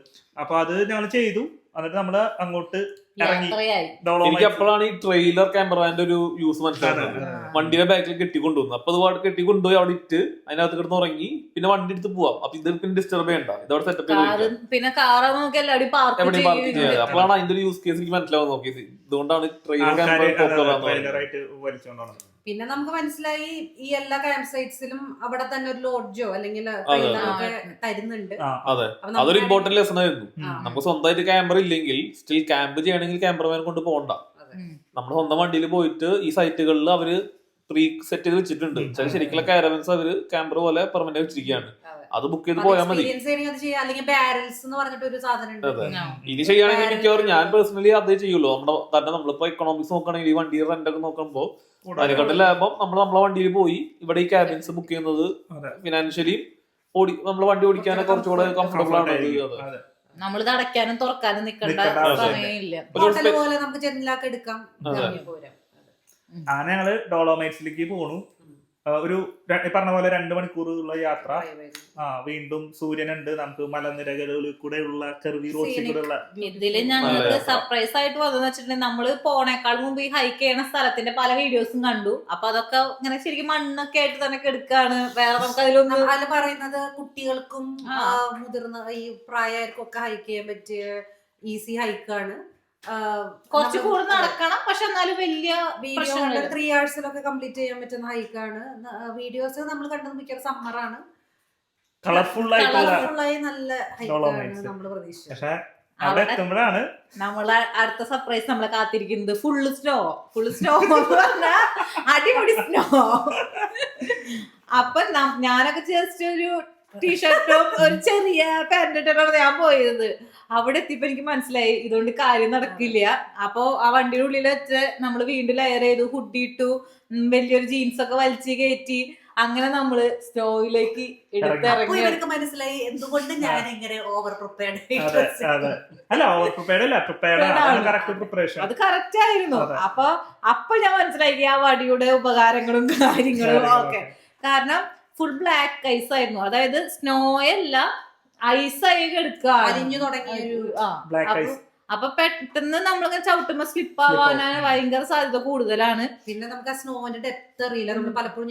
അപ്പൊ അത് ഞങ്ങൾ ചെയ്തു. എന്നിട്ട് നമ്മള് അങ്ങോട്ട് ഇറങ്ങി യാത്രയായി. എനിക്ക് അപ്പോഴാണ് ഈ ട്രെയിലർ ക്യാമറാന്റെ ഒരു യൂസ് മനസ്സിലാക്കുന്നത്. വണ്ടിയുടെ ബാക്കിൽ കെട്ടിക്കൊണ്ടുവന്നു. അപ്പൊ അത് കെട്ടിക്കൊണ്ടുപോയി അവിടെ ഇട്ട് അതിനകത്ത് കിടന്ന് ഉറങ്ങി. പിന്നെ വണ്ടി എടുത്ത് പോവാം. അപ്പൊ ഇത് പിന്നെ ഡിസ്റ്റർബ് ചെയ്യണ്ട, ഇതവിടെ സെറ്റപ്പ് ചെയ്ത് പിന്നെ കാറ് നമുക്ക് എല്ലാവരും പാർക്ക് എവിടെയും പാർക്ക് ചെയ്യാം. അപ്പോഴാണ് അതിന്റെ ഒരു യൂസ് കേസ് എനിക്ക് മനസ്സിലാവാൻ നോക്കിയത്. ഇതുകൊണ്ടാണ് ട്രെയിലർ ട്രെയിലറായിട്ട് വലിച്ചോണ്ടാണ്. പിന്നെ നമുക്ക് മനസ്സിലായി ഈ എല്ലാ ക്യാമ്പ് സൈറ്റ്സിലും അവിടെ തന്നെ ഒരു ലോഡ്ജോ അല്ലെങ്കിൽ തരുന്നുണ്ട്. അതെ, അതൊരു ഇമ്പോർട്ടന്റ് ലെസൺ ആയിരുന്നു. നമുക്ക് സ്വന്തമായിട്ട് ക്യാമറ ഇല്ലെങ്കിൽ സ്റ്റിൽ ക്യാമ്പ് ചെയ്യണമെങ്കിൽ ക്യാമറമാൻ കൊണ്ട് പോകണ്ട. നമ്മുടെ സ്വന്തം വണ്ടിയിൽ പോയിട്ട് ഈ സൈറ്റുകളിൽ അവര് പ്രീ സെറ്റ് ചെയ്ത് വെച്ചിട്ടുണ്ട്. ശരിക്കുള്ള കാരവൻസ് അവര് ക്യാമറ പോലെ പെർമനന്റ് വെച്ചിരിക്കുകയാണ്. അത് ബുക്ക് ചെയ്ത് പോയാൽ മതി. ഇനി ചെയ്യുകയാണെങ്കിൽ മിക്കവാറും ഞാൻ പേഴ്സണലി അതേ ചെയ്യുള്ളൂ. കാരണം നമ്മളിപ്പോ എക്കണോമിക്സ് നോക്കുകയാണെങ്കിൽ ഈ വണ്ടിയുടെ റെന്റ് ഒക്കെ നോക്കുമ്പോൾ അതിനെക്കാട്ടും ലാഭം നമ്മളെ വണ്ടിയിൽ പോയി ഇവിടെ ഈ ക്യാബിൻസ് ബുക്ക് ചെയ്യുന്നത് ഫിനാൻഷ്യലി നമ്മളെ വണ്ടി ഓടിക്കാനൊക്കെ കുറച്ചുകൂടെ കംഫർട്ടബിൾ ആണ്. നമ്മളിത് അടയ്ക്കാനും തുറക്കാനും നിൽക്കേണ്ട സമയമില്ല. അങ്ങനെ ഞങ്ങള് ഡോളോമൈറ്റ്സിലേക്ക് പോണു. ഒരു പറഞ്ഞ പോലെ 2 മണിക്കൂറുള്ള യാത്ര. വീണ്ടും സൂര്യനുണ്ട്, നമുക്ക് മലനിരകളിൽ കൂടെ ഉള്ള കർവി റോഡ്സിൽ കൂടെ ഉള്ള. ഇതില് ഞങ്ങൾക്ക് സർപ്രൈസ് ആയിട്ട് വന്നതെന്ന് വെച്ചിട്ടുണ്ടെങ്കിൽ നമ്മള് പോണേക്കാൾ മുമ്പ് ഈ ഹൈക്ക് ചെയ്യണ സ്ഥലത്തിന്റെ പല വീഡിയോസും കണ്ടു. അപ്പൊ അതൊക്കെ ഇങ്ങനെ ശരിക്കും മണ്ണൊക്കെ ആയിട്ട് തന്നെ എടുക്കാണ്. വേറെ നമുക്ക് അതിലൊന്നും അതിൽ പറയുന്നത് കുട്ടികൾക്കും മുതിർന്ന ഈ പ്രായക്കാർക്കും ഒക്കെ ഹൈക്ക് ചെയ്യാൻ പറ്റിയ ഈസി ഹൈക്കാണ്. കുറച്ച് കൂടെ നടക്കണം, പക്ഷെ എന്നാലും വലിയ 3 hours കംപ്ലീറ്റ് ചെയ്യാൻ പറ്റുന്ന ഹൈക്കാണ്. വീഡിയോസ് നമ്മൾ കണ്ടത് മിക്കവാറും സമ്മറാണ്. കളർഫുൾ ആയി നല്ല ഹൈക്കാണ് നമ്മൾ പ്രതീക്ഷിച്ചത്. പക്ഷെ അവിടെ എത്തുമ്പോഴാണ് നമ്മളെ അടുത്ത സർപ്രൈസ് നമ്മളെ കാത്തിരിക്കുന്നത്. ഫുള്ള് സ്നോ അടിപൊളി സ്നോ. അപ്പൊ ഞാനൊക്കെ ജസ്റ്റ് ഒരു ടീഷർട്ടും ഒരു ചെറിയ പാന്റിട്ടാണ് ഞാൻ പോയത്. അവിടെ എത്തിയപ്പോ എനിക്ക് മനസ്സിലായി ഇതുകൊണ്ട് കാര്യം നടക്കില്ല. അപ്പൊ ആ വണ്ടിയുടെ ഉള്ളിൽ വെച്ച് നമ്മള് വീണ്ടും ലെയർ ചെയ്തു, ഹുഡി ഇട്ടു, വലിയൊരു ജീൻസ് ഒക്കെ വലിച്ചു കയറ്റി. അങ്ങനെ നമ്മള് സ്നോയിലേക്ക് ഇവർക്ക് മനസ്സിലായി എന്തുകൊണ്ട് ഞാൻ ഇങ്ങനെ ഓവർ പ്രിപ്പയർഡ്. അത് കറക്റ്റ് ആയിരുന്നു. അപ്പൊ ഞാൻ മനസ്സിലാക്കി ആ വടിയുടെ ഉപകാരങ്ങളും കാര്യങ്ങളും ഒക്കെ. കാരണം ഫുൾ ബ്ലാക്ക് ഐസ് ആയിരുന്നു. അതായത് സ്നോയല്ല, ഐസായി എടുക്കുക, അലിഞ്ഞു തുടങ്ങിയ. അപ്പൊ പെട്ടെന്ന് നമ്മളിങ്ങനെ ചവിട്ടുമ്പോ സ്ലിപ്പ് ആവാനാണ് ഭയങ്കര സാധ്യത കൂടുതലാണ്. പിന്നെ നമുക്ക് ആ സ്നോന്റെ ഡെപ്ത് അറിയില്ല. നമ്മൾ പലപ്പോഴും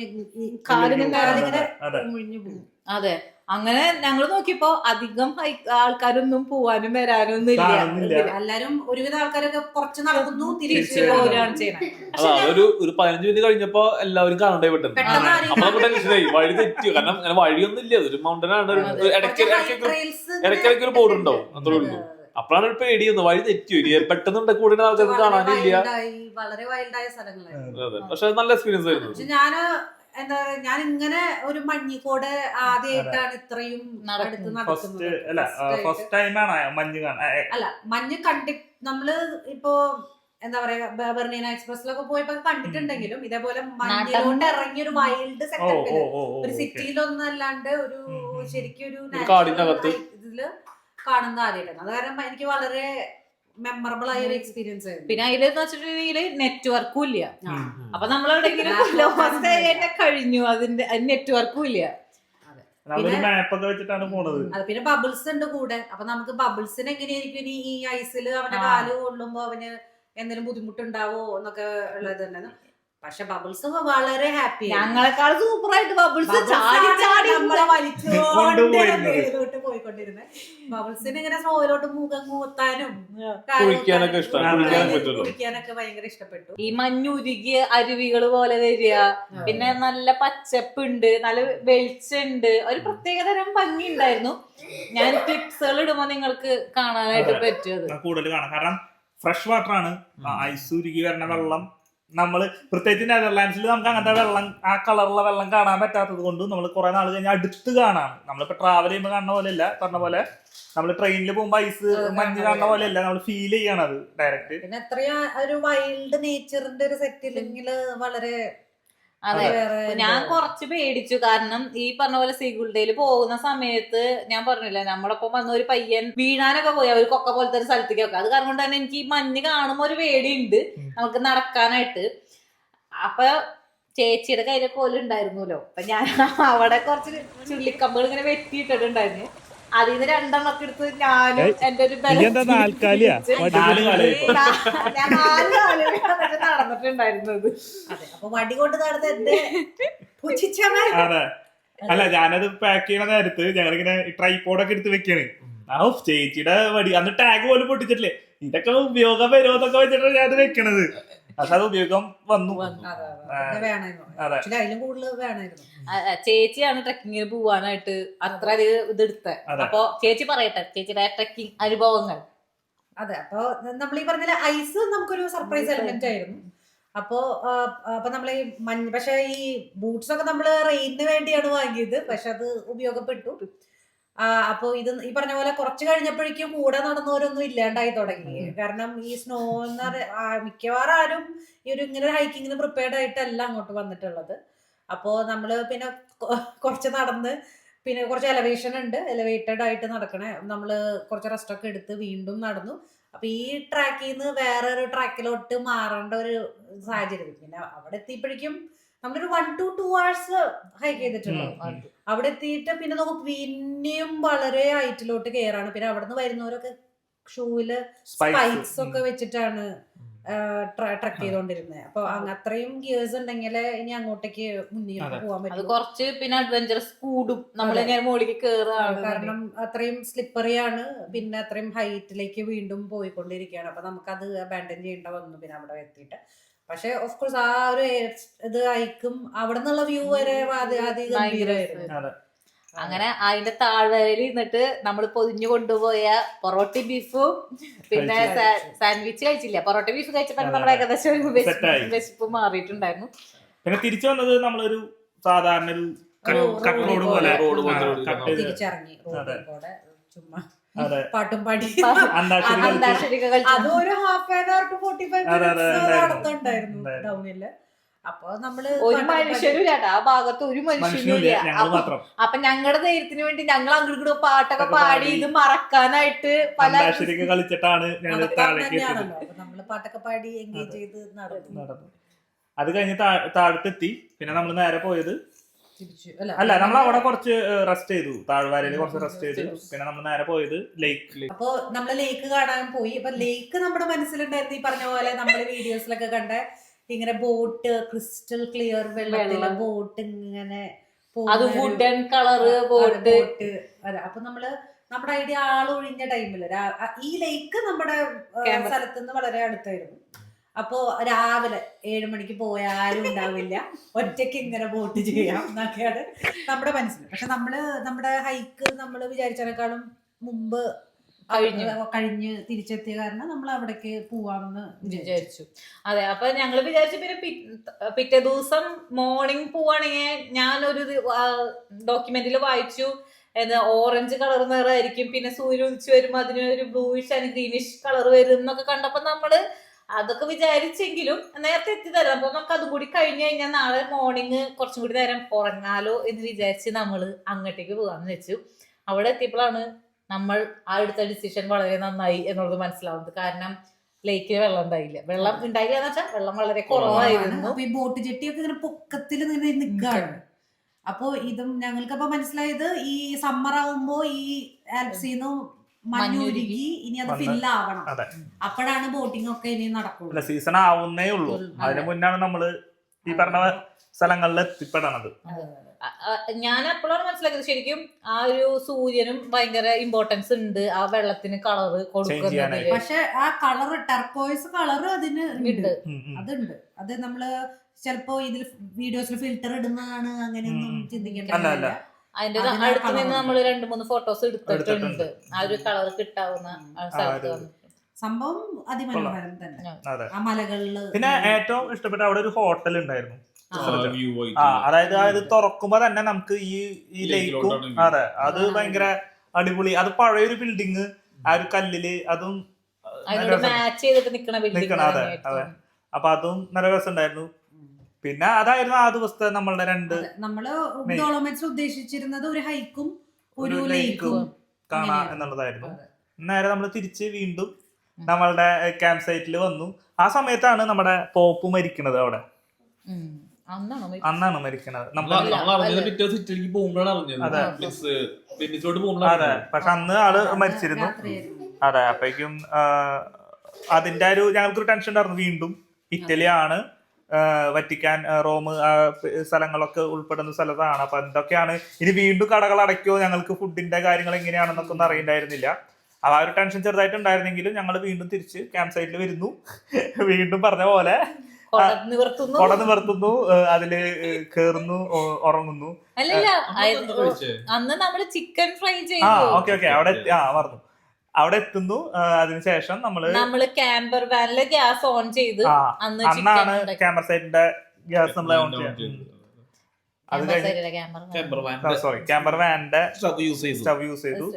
അതെ, അങ്ങനെ ഞങ്ങൾ നോക്കിയപ്പോ അധികം ആൾക്കാരൊന്നും പോവാനും വരാനും ഒന്നും ഇല്ല. എല്ലാരും ഒരുവിധ ആൾക്കാരൊക്കെ കുറച്ച് നടക്കുന്നു, തിരിച്ചു പോവുകയാണ് ചെയ്യുന്നത്. ഒരു 15 മിനിറ്റ് കഴിഞ്ഞപ്പോ എല്ലാവരും കാണണ്ടേ പെട്ടെന്ന്. അപ്പൊ വഴി തെറ്റിയോ? കാരണം അങ്ങനെ വഴിയൊന്നും ഇല്ല, ഒരു മൗണ്ടൻ ആണ്. ഇടയ്ക്കിടയ്ക്ക് ഒരു ബോർഡ് ഉണ്ടാവും, അത്രേ ഉള്ളൂ. അപ്പോഴാണ് ഒരു പേടിയൊന്നും വഴി തെറ്റിയോ പെട്ടെന്ന് കൂടുതൽ ആൾക്കാർക്ക് കാണാനില്ല. വളരെ വൈൽഡായ സ്ഥലങ്ങളായിരുന്നു. പക്ഷെ നല്ല എക്സ്പീരിയൻസ് ആയിരുന്നു. എന്താ പറയാ, ഞാൻ ഇങ്ങനെ ഒരു മഞ്ഞിക്കോട് ആദ്യമായിട്ടാണ് ഇത്രയും അടുത്ത് നടക്കുന്നത്. അല്ല, മഞ്ഞ് നമ്മള് ഇപ്പൊ എന്താ പറയാ ബെർണിന എക്സ്പ്രസിലൊക്കെ പോയപ്പോ കണ്ടിട്ടുണ്ടെങ്കിലും ഇതേപോലെ മഞ്ഞിലോട്ട് ഇറങ്ങിയ ഒരു വൈൽഡ് സെറ്റപ്പില് ഒരു സിറ്റിയിലൊന്നും അല്ലാണ്ട് ഒരു ശരിക്കും ഒരു ഇതില് കാണുന്ന ആദ്യമായിട്ടാണ്. അത് കാരണം എനിക്ക് വളരെ മെമ്മറബിൾ ആയ ഒരു എക്സ്പീരിയൻസ് ആയിരുന്നു. പിന്നെ അതിലെന്ന് വെച്ചിട്ടുണ്ടെങ്കിൽ നെറ്റ്വർക്കും ഇല്ല. അപ്പൊ നമ്മളെവിടെയെങ്കിലും കഴിഞ്ഞു, അതിന്റെ നെറ്റ്വർക്കും ഇല്ല. പിന്നെ ബബിൾസ് ഉണ്ട് കൂടെ. അപ്പൊ നമുക്ക് ബബിൾസിന് എങ്ങനെയായിരിക്കും ഇനി ഈ ഐസിൽ അവന്റെ കാല് കൊള്ളുമ്പോ അവന് എന്തെങ്കിലും ബുദ്ധിമുട്ടുണ്ടാവോ എന്നൊക്കെ ഉള്ളത് തന്നെ. പക്ഷെ ബബിൾസ് വളരെ ഹാപ്പി. ഞങ്ങളെക്കാൾ സൂപ്പറായിട്ട് ബബിൾസ് നമ്മളെ വലിച്ചോട്ട് പോയിക്കൊണ്ടിരുന്നത്. ബബിൾസിന് ഇങ്ങനെ സ്ലോയിലോട്ട് മുഖം കൂത്താനും കുടിക്കാനൊക്കെ ഭയങ്കര ഇഷ്ടപ്പെട്ടു. ഈ മഞ്ഞുരുകിയ അരുവികൾ പോലെ വരിക, പിന്നെ നല്ല പച്ചപ്പുണ്ട്, നല്ല വെളിച്ചുണ്ട്, ഒരു പ്രത്യേകതരം ഭംഗി ഉണ്ടായിരുന്നു. ഞാൻ ക്ലിപ്സുകൾ ഇടുമ്പോ നിങ്ങൾക്ക് കാണാനായിട്ട് പറ്റിയത് കൂടുതൽ കാണാം. കാരണം ഫ്രഷ് വാട്ടർ ആണ്, ഐസ് ഉരുകി വരുന്ന വെള്ളം. നമ്മള് പ്രത്യേകിച്ച് നെതർലാൻഡ്സിൽ നമുക്ക് അങ്ങനത്തെ വെള്ളം, ആ കളറുള്ള വെള്ളം കാണാൻ പറ്റാത്തത് കൊണ്ട് നമ്മൾ കുറെ നാൾ കഴിഞ്ഞാൽ അടുത്ത് കാണാം. നമ്മളിപ്പോ ട്രാവൽ ചെയ്യുമ്പോൾ കാണുന്ന പോലെ അല്ല, പറഞ്ഞ പോലെ നമ്മള് ട്രെയിനിൽ പോകുമ്പോ ഐസ് മഞ്ഞ് കാണുന്ന പോലെ അല്ല, നമ്മൾ ഫീൽ ചെയ്യണത് ഡയറക്റ്റ്. പിന്നെ എത്രയാ ഒരു വൈൽഡ് നേച്ചറിന്റെ ഒരു സെറ്റിലെങ്കിൽ വളരെ. അതെ, ഞാൻ കുറച്ച് പേടിച്ചു. കാരണം ഈ പറഞ്ഞ പോലെ സീഗുൾഡേയിൽ പോകുന്ന സമയത്ത് ഞാൻ പറഞ്ഞില്ല, നമ്മളൊപ്പം വന്ന ഒരു പയ്യൻ വീഴാനൊക്കെ പോയി, അവർ കൊക്ക പോലത്തെ ഒരു സ്ഥലത്തേക്കൊക്കെ. അത് കാരണം കൊണ്ട് തന്നെ എനിക്ക് ഈ മഞ്ഞ് കാണുമ്പോ ഒരു പേടിയുണ്ട് നമുക്ക് നടക്കാനായിട്ട്. അപ്പൊ ചേച്ചിയുടെ കയ്യിലെ കോല് ഉണ്ടായിരുന്നല്ലോ. അപ്പൊ ഞാൻ അവിടെ കുറച്ച് ചുള്ളിക്കമ്പുകൾ ഇങ്ങനെ വെട്ടിയിട്ടിട്ടുണ്ടായിരുന്നു. അതിൽ നിന്ന് 2 എണ്ണമൊക്കെ എടുത്ത് ഞാനും എന്റെ ഒരു നടന്നിട്ടുണ്ടായിരുന്നത്. അതെ, അപ്പൊ വടി കൊണ്ട് നടന്ന എന്റെ അതെ. അല്ല, ഞാനത് പാക്ക് ചെയ്യണ നേരത്ത് ഞങ്ങളിങ്ങനെ ട്രൈപോഡൊക്കെ എടുത്ത് വെക്കാണ്. ചേച്ചിയുടെ വടി അന്ന് ടാഗ് പോലും പൊട്ടിച്ചിട്ടില്ലേ, ഇതൊക്കെ ഉപയോഗം വരുമോ എന്നൊക്കെ വെച്ചിട്ടാണ് ഞാൻ വെക്കണത്. പക്ഷെ അത് ഉപയോഗം വന്നു. അതിലും കൂടുതൽ വേണമായിരുന്നു. ചേച്ചിയാണ് ട്രെക്കിങ്ങിന് പോവാനായിട്ട് അത്ര അധികം ഇതെടുത്തത്. അപ്പൊ ചേച്ചി പറയട്ടെ ചേച്ചിയുടെ ട്രെക്കിംഗ് അനുഭവങ്ങൾ. അതെ, അപ്പൊ നമ്മൾ ഈ പറഞ്ഞ ഐസ് നമുക്കൊരു സർപ്രൈസ് എലമെന്റ് ആയിരുന്നു. അപ്പൊ നമ്മള് ഈ പക്ഷെ ഈ ബൂട്ട്സ് ഒക്കെ നമ്മള് റെയിനിന് വേണ്ടിയാണ് വാങ്ങിയത്. പക്ഷെ അത് ഉപയോഗപ്പെട്ടു. അപ്പൊ ഇത് ഈ പറഞ്ഞ പോലെ കുറച്ച് കഴിഞ്ഞപ്പോഴേക്കും കൂടെ നടന്നവരൊന്നും ഇല്ലാണ്ടായി തുടങ്ങി. കാരണം ഈ സ്നോ മിക്കവാറും ആരും ഈ ഒരു ഇങ്ങനെ ഹൈക്കിങ്ങിന് പ്രിപ്പയർഡ് ആയിട്ടല്ല അങ്ങോട്ട് വന്നിട്ടുള്ളത്. അപ്പോ നമ്മള് പിന്നെ കുറച്ച് നടന്ന്, പിന്നെ കുറച്ച് എലവേഷൻ ഉണ്ട്, എലവേറ്റഡ് ആയിട്ട് നടക്കണേ. നമ്മള് കുറച്ച് റെസ്റ്റ് ഒക്കെ എടുത്ത് വീണ്ടും നടന്നു. അപ്പൊ ഈ ട്രാക്കിൽ നിന്ന് വേറൊരു ട്രാക്കിലോട്ട് മാറേണ്ട ഒരു സാഹചര്യം. പിന്നെ അവിടെ എത്തിയപ്പോഴേക്കും നമ്മളൊരു 1 to 2 hours ഹൈക്ക് ചെയ്തിട്ടുണ്ടാവും. അവിടെ എത്തിയിട്ട് പിന്നെ നമുക്ക് പിന്നെയും വളരെ ഹൈറ്റിലോട്ട് കയറാണ്. പിന്നെ അവിടെ നിന്ന് വരുന്നവരൊക്കെ ഷൂവില് സ്പൈക്സ് ഒക്കെ വെച്ചിട്ടാണ് ട്രക്ക് ചെയ്തോണ്ടിരുന്നത്. അപ്പൊ അത്രയും ഗിയേഴ്സ് ഉണ്ടെങ്കിൽ ഇനി അങ്ങോട്ടേക്ക് മുന്നിൽ പോകാൻ പറ്റും. കുറച്ച് പിന്നെ അഡ്വഞ്ചറസ് കൂടും നമ്മളിങ്ങനെ മുകളിലേക്ക് കയറുകയാണ്. കാരണം അത്രയും സ്ലിപ്പറി ആണ്. പിന്നെ അത്രയും ഹൈറ്റിലേക്ക് വീണ്ടും പോയിക്കൊണ്ടിരിക്കുകയാണ്. അപ്പൊ നമുക്കത് അബാൻഡൻ ചെയ്യേണ്ട വന്നു പിന്നെ അവിടെ എത്തിയിട്ട്. പക്ഷെ ഓഫ് കോഴ്സ് ആ ഒരു ഇത് ഹൈക്കും അവിടെ നിന്നുള്ള വ്യൂ വരെ ഗംഭീരമായിരുന്നു. അങ്ങനെ അതിന്റെ താഴ്വരയിൽ നിന്നിട്ട് നമ്മൾ പൊതിഞ്ഞു കൊണ്ടുപോയ പൊറോട്ട ബീഫും പിന്നെ സാൻഡ്വിച്ച് കഴിച്ചില്ല. പൊറോട്ട ബീഫ് കഴിച്ചപ്പോ നമ്മുടെ ഏകദേശം വിശപ്പ് മാറിയിട്ടുണ്ടായിരുന്നു. പിന്നെ തിരിച്ചു വന്നത് നമ്മളൊരു സാധാരണ റോഡ് പോലെ തിരിച്ചിറങ്ങി റോഡിൽ കൂടെ ചുമ്മാ അതെ, പാട്ടും പാടി അന്താക്ഷരികൾ അതൊരു 1/2 hour to 45 minutes നടത്തുണ്ടായിരുന്നു ടൗണില്. അപ്പൊ നമ്മള് ഒരു മനുഷ്യനും ഇല്ല ആ ഭാഗത്ത്, ഒരു മനുഷ്യനും ഇല്ല. അപ്പൊ ഞങ്ങളുടെ ധൈര്യത്തിന് വേണ്ടി ഞങ്ങൾ അങ്ങോട്ട് പാട്ടൊക്കെ പാടി ഇത് മറക്കാനായിട്ട് പല കളിച്ചിട്ടാണ് നമ്മള് പാട്ടൊക്കെ പാടി എൻഗേജ് ചെയ്ത് നടന്നു. അത് കഴിഞ്ഞ് താഴത്തെത്തി. പിന്നെ നമ്മൾ നേരെ പോയത് അല്ല, നമ്മൾ അവിടെ കുറച്ച് റെസ്റ്റ് ചെയ്തു, താഴ്വാരയിൽ കുറച്ച് റെസ്റ്റ് ചെയ്തു. പിന്നെ നമ്മൾ നേരെ പോയത് ലേക്ക്. അപ്പൊ നമ്മള് ലേക്ക് കാണാൻ പോയി. അപ്പൊ ലേക്ക് നമ്മുടെ മനസ്സിലുണ്ടായിരുന്നു ഈ പറഞ്ഞ പോലെ നമ്മള് വീഡിയോസിലൊക്കെ കണ്ട ഇങ്ങനെ ബോട്ട്, ക്രിസ്റ്റൽ ക്ലിയർ വെള്ളത്തിലെ ബോട്ട് ഇങ്ങനെ വുഡൻ കളറ് ബോട്ട്. അതെ, അപ്പൊ നമ്മുടെ ഐഡിയ ആളൊഴിഞ്ഞ ടൈമില് ഈ ലേക്ക് നമ്മുടെ സ്ഥലത്തുനിന്ന് വളരെ അടുത്തായിരുന്നു. അപ്പോ രാവിലെ 7 മണിക്ക് പോയാലും ഉണ്ടാവില്ല, ഒറ്റയ്ക്ക് ഇങ്ങനെ ബോട്ട് ചെയ്യാം എന്നൊക്കെയാണ് നമ്മുടെ മനസ്സിൽ. പക്ഷെ നമ്മുടെ ഹൈക്ക് നമ്മൾ വിചാരിച്ചതിനേക്കാളും മുമ്പ് കഴിഞ്ഞ് തിരിച്ചെത്തിയ കാരണം നമ്മൾ അവിടേക്ക് പോവാമെന്ന് വിചാരിച്ചു. അതെ, അപ്പൊ ഞങ്ങള് വിചാരിച്ചു പിന്നെ പിറ്റേ ദിവസം മോർണിംഗ് പോവാണെങ്കിൽ ഞാനൊരു ഡോക്യുമെന്റിൽ വായിച്ചു ഓറഞ്ച് കളർ നിറമായിരിക്കും, പിന്നെ സൂര്യൻ ഉദിച്ചു വരുമ്പോ അതിന് ഒരു ബ്ലൂയിഷ് ആൻഡ് ഗ്രീനിഷ് കളർ വരും എന്നൊക്കെ കണ്ടപ്പോ നമ്മള് അതൊക്കെ വിചാരിച്ചെങ്കിലും നേരത്തെ എത്തിത്തരാം. അപ്പൊ നമുക്ക് അതും കൂടി കഴിഞ്ഞു കഴിഞ്ഞാൽ നാളെ മോർണിംഗ് കുറച്ചും കൂടി നേരം ഉറങ്ങാലോ എന്ന് വിചാരിച്ച് നമ്മള് അങ്ങോട്ടേക്ക് പോകാന്ന് വെച്ചു. അവിടെ എത്തിയപ്പോഴാണ് നമ്മൾ ആ എടുത്ത ഡിസിഷൻ വളരെ നന്നായി എന്നുള്ളത് മനസ്സിലാവുന്നത്. കാരണം ലേക്കിന് വെള്ളം ഉണ്ടായില്ല. വെള്ളം ഉണ്ടായില്ല എന്ന് വെച്ചാൽ വെള്ളം വളരെ കുറവായിരുന്നു. അപ്പൊ ഈ ബോട്ട് ജെട്ടിയൊക്കെ ഇങ്ങനെ പൊക്കത്തിൽ നിൽക്കുകയാണ്. അപ്പൊ ഇതും ഞങ്ങൾക്കപ്പൊ മനസ്സിലായത് ഈ സമ്മർ ആവുമ്പോ ഈ ആൽപ്സിന്നും മഞ്ഞുരുകി ഇനി അത് ഫില്ലാവണം. അപ്പോഴാണ് ബോട്ടിംഗ് ഒക്കെ ഇനി നടക്കുള്ളൂ. സീസൺ ആവുന്നേ ഉള്ളൂ. അതിന് മുന്നാണ് നമ്മള് ഈ പറഞ്ഞ സ്ഥലങ്ങളിൽ എത്തിപ്പെടണത്. ഞാൻ അപ്പോഴാണ് മനസ്സിലാക്കിയത് ശരിക്കും ആ ഒരു സൂര്യനും ഭയങ്കര ഇമ്പോർട്ടൻസ് ഉണ്ട് ആ വെള്ളത്തിന് കളറ് കൊടുക്കുന്നത്. പക്ഷെ ആ കളറ് ടർക്കോയ്സ് കളറ് അതിന് ഉണ്ട്, അതുണ്ട്. അത് നമ്മള് ചിലപ്പോ ഇതിൽ വീഡിയോസിൽ ഫിൽറ്റർ ഇടുന്നതാണ് അങ്ങനെയൊന്നും ചിന്തിക്കേണ്ട. അതിന്റെ അടുത്ത് നിന്ന് നമ്മൾ 2-3 ഫോട്ടോസ് എടുത്തിട്ടുണ്ട് ആ ഒരു കളർ കിട്ടാവുന്ന സ്ഥലത്ത്. സംഭവം അതിമനോഹരം തന്നെ ആ മലകളില്. പിന്നെ ഏറ്റവും ഇഷ്ടപ്പെട്ട അവിടെ ഒരു ഹോട്ടൽ ഉണ്ടായിരുന്നു. അതായത് അത് തുറക്കുമ്പോ തന്നെ നമുക്ക് ഈ ലേക്കും, അതെ, അത് ഭയങ്കര അടിപൊളി. അത് പഴയൊരു ബിൽഡിങ്, ആ ഒരു കല്ലില് അതും മാച്ച് ചെയ്തിട്ട് നിക്കണ. അതെ അതെ, അപ്പൊ അതും നല്ല രസമുണ്ടായിരുന്നു. പിന്നെ അതായിരുന്നു ആ ദിവസത്തെ നമ്മളുടെ നമ്മള് ഡോളോമൈറ്റ്സ് ഉദ്ദേശിച്ചിരുന്നത് ഒരു ഹൈക്കും ഒരു ലേക്കും കാണാ എന്നുള്ളതായിരുന്നു. നേരെ നമ്മൾ തിരിച്ച് വീണ്ടും നമ്മളുടെ ക്യാമ്പ് സൈറ്റിൽ വന്നു. ആ സമയത്താണ് നമ്മുടെ പോപ്പ് മരിക്കുന്നത് അവിടെ. അന്നാണ് മരിക്കണത്. നമ്മൾ അറിഞ്ഞത് പിറ്റേ ദിവസം ഇറ്റലിക്ക് പോകുമ്പോഴാണ് അറിഞ്ഞത്. വെനീസിലോട്ട് അതെ, പോകുമ്പോഴാണ്. പക്ഷെ അന്ന് ആള് മരിച്ചിരുന്നു. അതെ, അപ്പോഴേക്കും അതിന്റെ ഞങ്ങൾക്കൊരു ടെൻഷൻ ഉണ്ടായിരുന്നു. വീണ്ടും ഇറ്റലിയാണ്, വറ്റിക്കാൻ, റോം, സ്ഥലങ്ങളൊക്കെ ഉൾപ്പെടുന്ന സ്ഥലത്താണ്. അപ്പൊ എന്തൊക്കെയാണ് ഇനി വീണ്ടും കടകൾ അടയ്ക്കോ, ഞങ്ങൾക്ക് ഫുഡിന്റെ കാര്യങ്ങൾ എങ്ങനെയാണെന്നൊക്കെ ഒന്നും അറിയണ്ടായിരുന്നില്ല. ആ ഒരു ടെൻഷൻ ചെറുതായിട്ടുണ്ടായിരുന്നെങ്കിലും ഞങ്ങൾ വീണ്ടും തിരിച്ച് ക്യാമ്പ് സൈറ്റിൽ വരുന്നു. വീണ്ടും പറഞ്ഞ പോലെ കൊട നിവർത്തുന്നു, അതില് കേറുന്നു, ഉറങ്ങുന്നു. അന്ന് നമ്മള് ചിക്കൻ ഫ്രൈ ഓക്കെ അവിടെ മറന്നു. അവിടെ എത്തുന്നു. അതിനുശേഷം നമ്മള് ക്യാമ്പർ വാനിലെ ഗ്യാസ് ഓൺ ചെയ്ത് അന്നാണ് ക്യാമ്പർ സൈറ്റിന്റെ ഗ്യാസ് നമ്മൾ ഓൺ ചെയ്യുന്നത്. അത് കഴിഞ്ഞ് ക്യാമ്പർ വാനിന്റെ സ്റ്റവ് യൂസ് ചെയ്തു.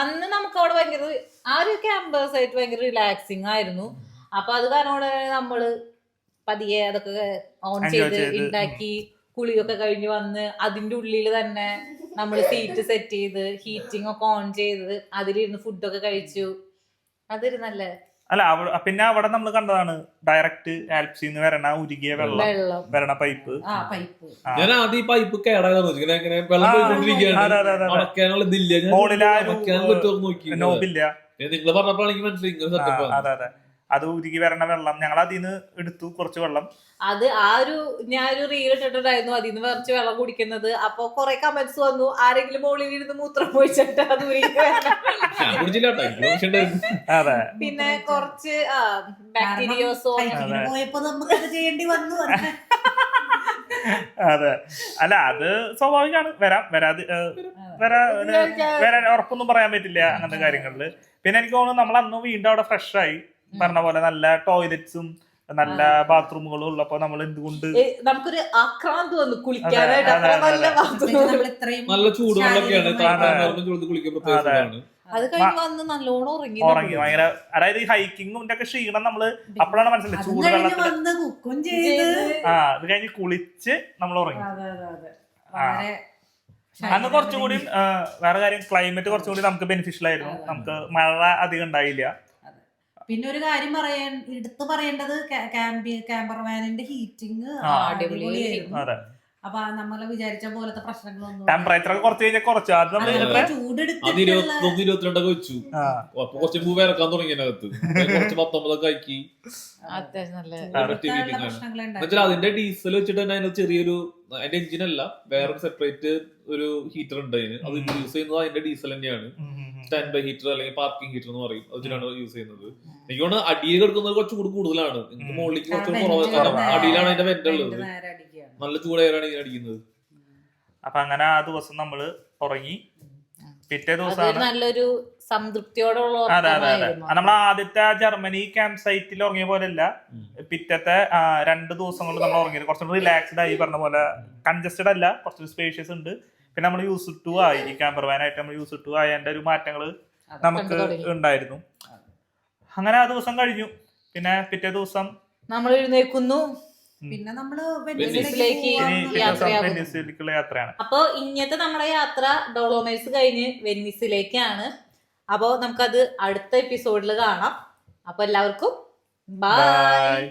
അന്ന് നമുക്ക് അവിടെ ഭയങ്കര ആ ഒരു ക്യാമ്പർ സൈറ്റ് ഭയങ്കര റിലാക്സിങ് ആയിരുന്നു. അപ്പൊ അത് കാരണം നമ്മള് പതിയെ അതൊക്കെ ഓൺ ചെയ്ത് ഉണ്ടാക്കി കുളിയൊക്കെ കഴിഞ്ഞ് വന്ന് അതിന്റെ ഉള്ളിൽ തന്നെ നമ്മൾ സീറ്റ് സെറ്റ് ചെയ്ത് ഹീറ്റിംഗ് ഒക്കെ ഓൺ ചെയ്ത് അതിലിരുന്ന് ഫുഡൊക്കെ കഴിച്ചു. അതൊരു നല്ല പിന്നെ അവിടെ നമ്മൾ കണ്ടതാണ് ഡയറക്റ്റ് ആൽപ്സിന്ന് വരണ ഉരുകിയ വരണ പൈപ്പ്. ഞാൻ ആദ്യം ഈ പൈപ്പ് കേടാകാന്ന് നോബില്ല. നിങ്ങൾ പറഞ്ഞപ്പോഴാണ് എനിക്ക് മനസ്സിലായി. അതെ, അത് ഉരുകി വരണ വെള്ളം ഞങ്ങൾ അതിന്ന് എടുത്തു, കുറച്ച് വെള്ളം. അത് ഞാനൊരു റീൽ ഇട്ടിട്ടുണ്ടായിരുന്നു, അതിന്ന് കുറച്ച് വെള്ളം കുടിക്കുന്നത്. അപ്പൊ കൊറേ കമന്റ്സ് വന്നു, ആരെങ്കിലും മുകളിൽ ഇരുന്ന് മൂത്രം പോയിച്ചിട്ട് അത് പിന്നെ കുറച്ച് ബാക്ടീരിയോസോ പോയപ്പോ നമുക്ക് ചെയ്യേണ്ടി വന്നു. അതെ, അല്ല അത് സ്വാഭാവികമാണ്. വരാൻ ഉറപ്പൊന്നും പറയാൻ പറ്റില്ല അങ്ങനത്തെ കാര്യങ്ങളില്. പിന്നെ എനിക്ക് തോന്നുന്നു നമ്മൾ അന്ന് വീണ്ടും അവിടെ ഫ്രഷ് ആയി, പറഞ്ഞ പോലെ നല്ല ടോയ്ലറ്റ്സും നല്ല ബാത്റൂമുകളും ഉള്ളപ്പോ നമ്മൾ എന്തുകൊണ്ട് നമുക്കൊരു ആക്രാന്ത് വന്നു കുളിക്കാനായിട്ട്. നല്ല ചൂടുവെള്ളമൊക്കെയാണ്. അത് കഴിഞ്ഞ് വന്ന് നല്ലോണം ഉറങ്ങി. ഭയങ്കര, അതായത് ഈ ഹൈക്കിങ്ങിന്റെ ഒക്കെ ക്ഷീണം നമ്മള് അപ്പോഴാണ് മനസ്സിലായത്. ചൂടുവെള്ളത്തിൽ അത് കഴിഞ്ഞ് കുളിച്ച് നമ്മൾ ഉറങ്ങി. അന്ന് കുറച്ചുകൂടി വേറെ കാര്യം, ക്ലൈമറ്റ് കുറച്ചുകൂടി നമുക്ക് ബെനിഫിഷ്യൽ ആയിരുന്നു. നമുക്ക് മഴ അധികം ഉണ്ടായില്ല. പിന്നെ ഒരു കാര്യം എടുത്തു പറയേണ്ടത് ക്യാമ്പർ വാനിന്റെ ഹീറ്റിംഗ് അടിപൊളിയായിരുന്നു. അപ്പൊ നമ്മള് വിചാരിച്ച പോലത്തെ പ്രശ്നങ്ങളൊന്നും, ടെമ്പറേച്ചർ കുറച്ച് കഴിഞ്ഞാൽ കുറച്ച് ചൂടെടുത്തിട്ടൊക്കെ വെച്ചു. അപ്പൊ കുറച്ച് പൂ ഇറക്കാൻ തുടങ്ങിയതിനകത്ത് കുറച്ച് 19 ആക്കി. അതിന്റെ ഡീസൽ വെച്ചിട്ട് തന്നെ അതിന് ചെറിയൊരു, അതിന്റെ എഞ്ചിനല്ല, വേറൊരു സെപ്പറേറ്റ് ഒരു ഹീറ്റർ ഉണ്ട് അതിന്. അത് യൂസ് ചെയ്യുന്നത് അതിന്റെ ഡീസൽ തന്നെയാണ്. സ്റ്റാൻഡ് ബൈ ഹീറ്റർ അല്ലെങ്കിൽ പാർക്കിംഗ് ഹീറ്റർ എന്ന് പറയും, അതിനാണ് യൂസ് ചെയ്യുന്നത്. എനിക്ക് തോന്നുന്നു അടിയിൽ കിടക്കുന്നത് കുറച്ചുകൂടി കൂടുതലാണ്, എനിക്ക് മുകളിലേക്ക് കുറച്ചുകൂടി കുറവ്. അടിയിലാണ് അതിന്റെ വെന്റ് ഉള്ളത്, നല്ല ചൂടേറാണ് ഇതിന് അടിക്കുന്നത്. അപ്പൊ അങ്ങനെ ആ ദിവസം നമ്മള് ഉറങ്ങി. പിറ്റേ ദിവസം നല്ലൊരു സംതൃപ്തിയോടുള്ള, നമ്മൾ ആദ്യത്തെ ജർമ്മനി ക്യാമ്പ് സൈറ്റിൽ ഉറങ്ങിയ പോലെയല്ല, പിറ്റത്തെ 2 ദിവസം കൊണ്ട് നമ്മൾ ഉറങ്ങിയത് കുറച്ചുകൂടി റിലാക്സ്ഡ് ആയി. പറഞ്ഞ പോലെ കൺജസ്റ്റഡ് അല്ല, കുറച്ചൊരു സ്പേഷ്യസ് ഉണ്ട്. പിന്നെ നമ്മൾ യൂസ് ടു ആയി, ഈ ക്യാമ്പർ വാനായിട്ട് നമ്മൾ യൂസ് ടു ആയ ഒരു മാറ്റങ്ങള് നമുക്ക് ഉണ്ടായിരുന്നു. അങ്ങനെ ആ ദിവസം കഴിഞ്ഞു. പിന്നെ പിറ്റേ ദിവസം നമ്മൾ എഴുന്നേൽക്കുന്നു. പിന്നെ നമ്മള് വെനീസിലേക്കുള്ള യാത്രയാണ്. അപ്പൊ ഇങ്ങനത്തെ നമ്മുടെ യാത്ര ഡോളോമൈറ്റ്സ് കഴിഞ്ഞ് വെനീസിലേക്കാണ്. അപ്പൊ നമുക്കത് അടുത്ത എപ്പിസോഡിൽ കാണാം. അപ്പൊ എല്ലാവർക്കും ബൈ.